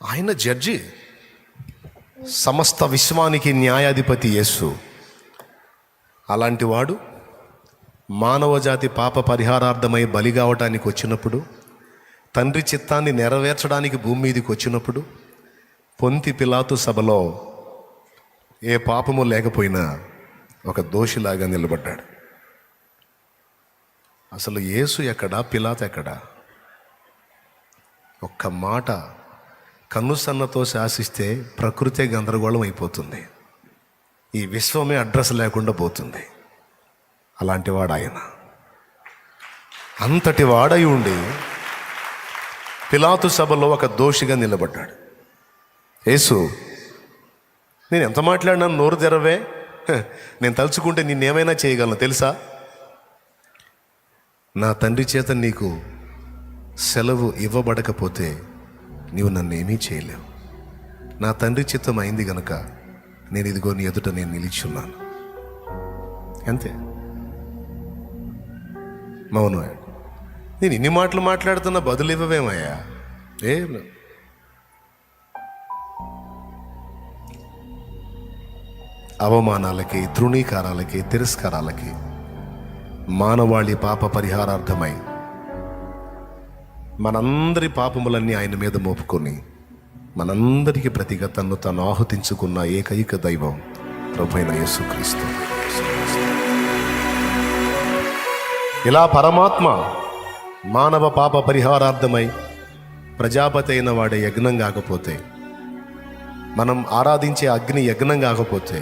ఆయన జడ్జి, సమస్త విశ్వానికి న్యాయాధిపతి యేసు. అలాంటి వాడు మానవ జాతి పాప పరిహారార్థమై బలి కావటానికి వచ్చినప్పుడు, తండ్రి చిత్తాన్ని నెరవేర్చడానికి భూమి మీదకి వచ్చినప్పుడు, పొంతి పిలాతు సభలో ఏ పాపము లేకపోయినా ఒక దోషిలాగా నిలబడ్డాడు. అసలు యేసు ఎక్కడా, పిలాతు ఎక్కడా? ఒక్క మాట కన్నుసన్నతో శాసిస్తే ప్రకృతే గందరగోళం అయిపోతుంది, ఈ విశ్వమే అడ్రస్ లేకుండా పోతుంది. అలాంటి వాడు ఆయన. అంతటి వాడై ఉండి పిలాతు సభలో ఒక దోషిగా నిలబడ్డాడు. యేసు, నేను ఎంత మాట్లాడినా నోరు తెరవే, నేను తలుచుకుంటే నిన్నేమైనా చేయగలను తెలుసా? నా తండ్రి చేత నీకు సెలవు ఇవ్వబడకపోతే నీవు నన్ను ఏమీ చేయలేవు. నా తండ్రి చిత్తం అయింది గనక నేను ఇదిగో నీ ఎదుట నేను నిలిచున్నాను. అంతే. మౌనమయ్యాడు. నేను ఇన్ని మాటలు మాట్లాడుతున్నా బదులు ఇవ్వవేమయ్యా? ఏం అవమానాలకి, తృణీకారాలకి, తిరస్కారాలకి మానవాళి పాప పరిహారార్థమై మనందరి పాపములన్నీ ఆయన మీద మోపుకొని మనందరికీ ప్రతిగా తన్ను తాను ఆహుతించుకున్న ఏకైక దైవం ప్రభువైన యేసుక్రీస్తు. ఇలా పరమాత్మ మానవ పాప పరిహారార్థమై ప్రజాపతి అయిన వాడే యజ్ఞం కాకపోతే, మనం ఆరాధించే అగ్ని యజ్ఞం కాకపోతే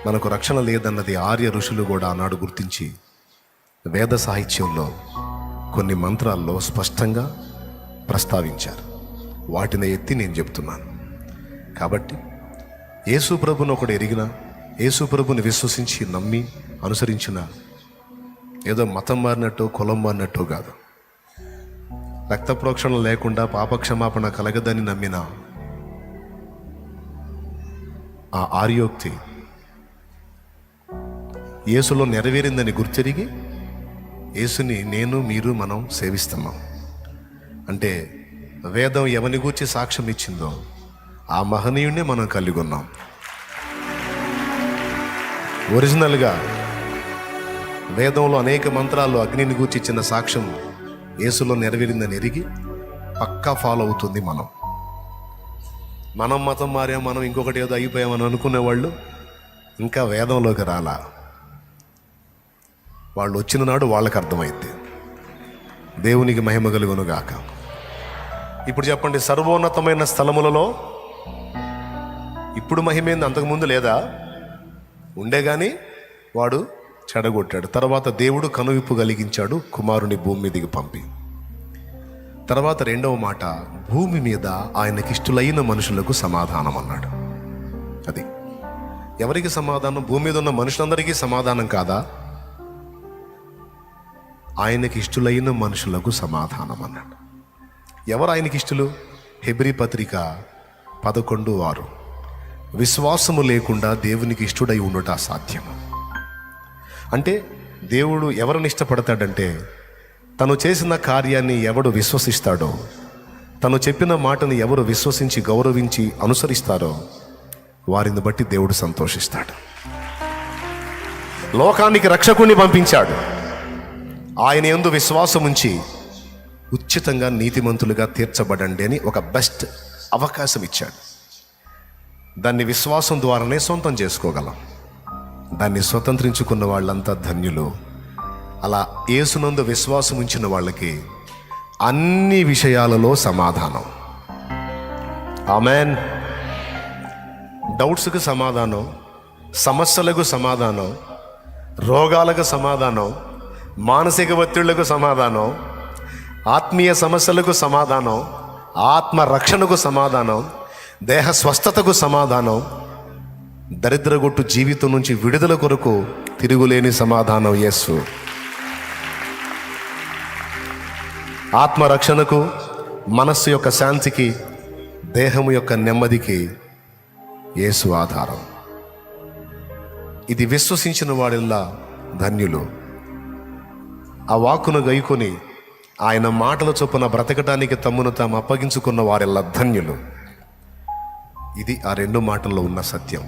మనకు రక్షణ లేదన్నది ఆర్య ఋషులు కూడా ఆనాడు గుర్తించి వేద సాహిత్యంలో కొన్ని మంత్రాల్లో స్పష్టంగా ప్రస్తావించారు. వాటిని ఎత్తి నేను చెప్తున్నాను. కాబట్టి యేసు ప్రభుని ఒకడు ఎరిగిన, యేసు ప్రభుని విశ్వసించి నమ్మి అనుసరించిన, ఏదో మతం మారినట్టు కులం మారినట్టు కాదు, రక్త ప్రోక్షణ లేకుండా పాపక్షమాపణ కలగదని నమ్మిన ఆ ఆర్యోక్తి యేసులో నెరవేరిందని గుర్తెరిగి యేసుని నేను మీరు మనం సేవిస్తున్నాం. అంటే వేదం ఎవని గూర్చి సాక్ష్యం ఇచ్చిందో ఆ మహనీయుణ్ణే మనం కలిగి ఉన్నాం. ఒరిజినల్గా వేదంలో అనేక మంత్రాలు అగ్నిని గూర్చి ఇచ్చిన సాక్ష్యం యేసులో నెరవేరిందని ఎరిగి పక్కా ఫాలో అవుతుంది మనం. మనం మతం మారాం, మనం ఇంకొకటి ఏదో అయిపోయామని అనుకునేవాళ్ళు ఇంకా వేదంలోకి రాలా. వాళ్ళు వచ్చిన నాడు వాళ్ళకి అర్థమైంది. దేవునికి మహిమ కలుగును గాక. ఇప్పుడు చెప్పండి, సర్వోన్నతమైన స్థలములలో ఇప్పుడు మహిమేంది? అంతకుముందు లేదా? ఉండే కానీ వాడు చెడగొట్టాడు. తర్వాత దేవుడు కనువిప్పు కలిగించాడు, కుమారుని భూమి మీదికి పంపి. తర్వాత రెండవ మాట, భూమి మీద ఆయనకిష్టులైన మనుషులకు సమాధానం అన్నాడు. అది ఎవరికి సమాధానం? భూమి మీద ఉన్న మనుషులందరికీ సమాధానం కాదా? ఆయనకి ఇష్టలైన మనుషులకు సమాధానం అన్నాడు. ఎవరు ఆయనకి ఇష్టలు? హెబ్రీ పత్రిక 11:6, విశ్వాసము లేకుండా దేవునికి ఇష్టడై ఉండుట అసాధ్యము. అంటే దేవుడు ఎవరిని ఇష్టపడతాడంటే, తను చేసిన కార్యాన్ని ఎవడు విశ్వసిస్తాడో, తను చెప్పిన మాటను ఎవరు విశ్వసించి గౌరవించి అనుసరిస్తారో వారిని బట్టి దేవుడు సంతోషిస్తాడు. లోకానికి రక్షకుణ్ణి పంపించాడు. ఆయన యందు విశ్వాసం ఉంచి ఉచితంగా నీతిమంతులుగా తీర్చబడండి అని ఒక బెస్ట్ అవకాశం ఇచ్చాడు. దాన్ని విశ్వాసం ద్వారానే సొంతం చేసుకోగలం. దాన్ని స్వతంత్రించుకున్న వాళ్ళంతా ధన్యులు. అలా యేసునందు విశ్వాసం ఉంచిన వాళ్ళకి అన్ని విషయాలలో సమాధానం. ఆమేన్. డౌట్స్కి సమాధానం, సమస్యలకు సమాధానం, రోగాలకు సమాధానం, మానసిక ఒత్తిళ్లకు సమాధానం, ఆత్మీయ సమస్యలకు సమాధానం, ఆత్మ రక్షణకు సమాధానం, దేహ స్వస్థతకు సమాధానం, దరిద్రగొట్టు జీవితం నుంచి విడుదల కొరకు తిరుగులేని సమాధానం యేసు. ఆత్మ రక్షణకు, మనస్సు యొక్క శాంతికి, దేహము యొక్క నెమ్మదికి యేసు ఆధారం. ఇది విశ్వసించిన వాడిల్లా ధన్యులు. ఆ వాక్కును గైకొని ఆయన మాటల చొప్పున బ్రతకటానికి తమ్మును తాము అప్పగించుకున్న వారెల్లా ధన్యులు. ఇది ఆ రెండు మాటల్లో ఉన్న సత్యం.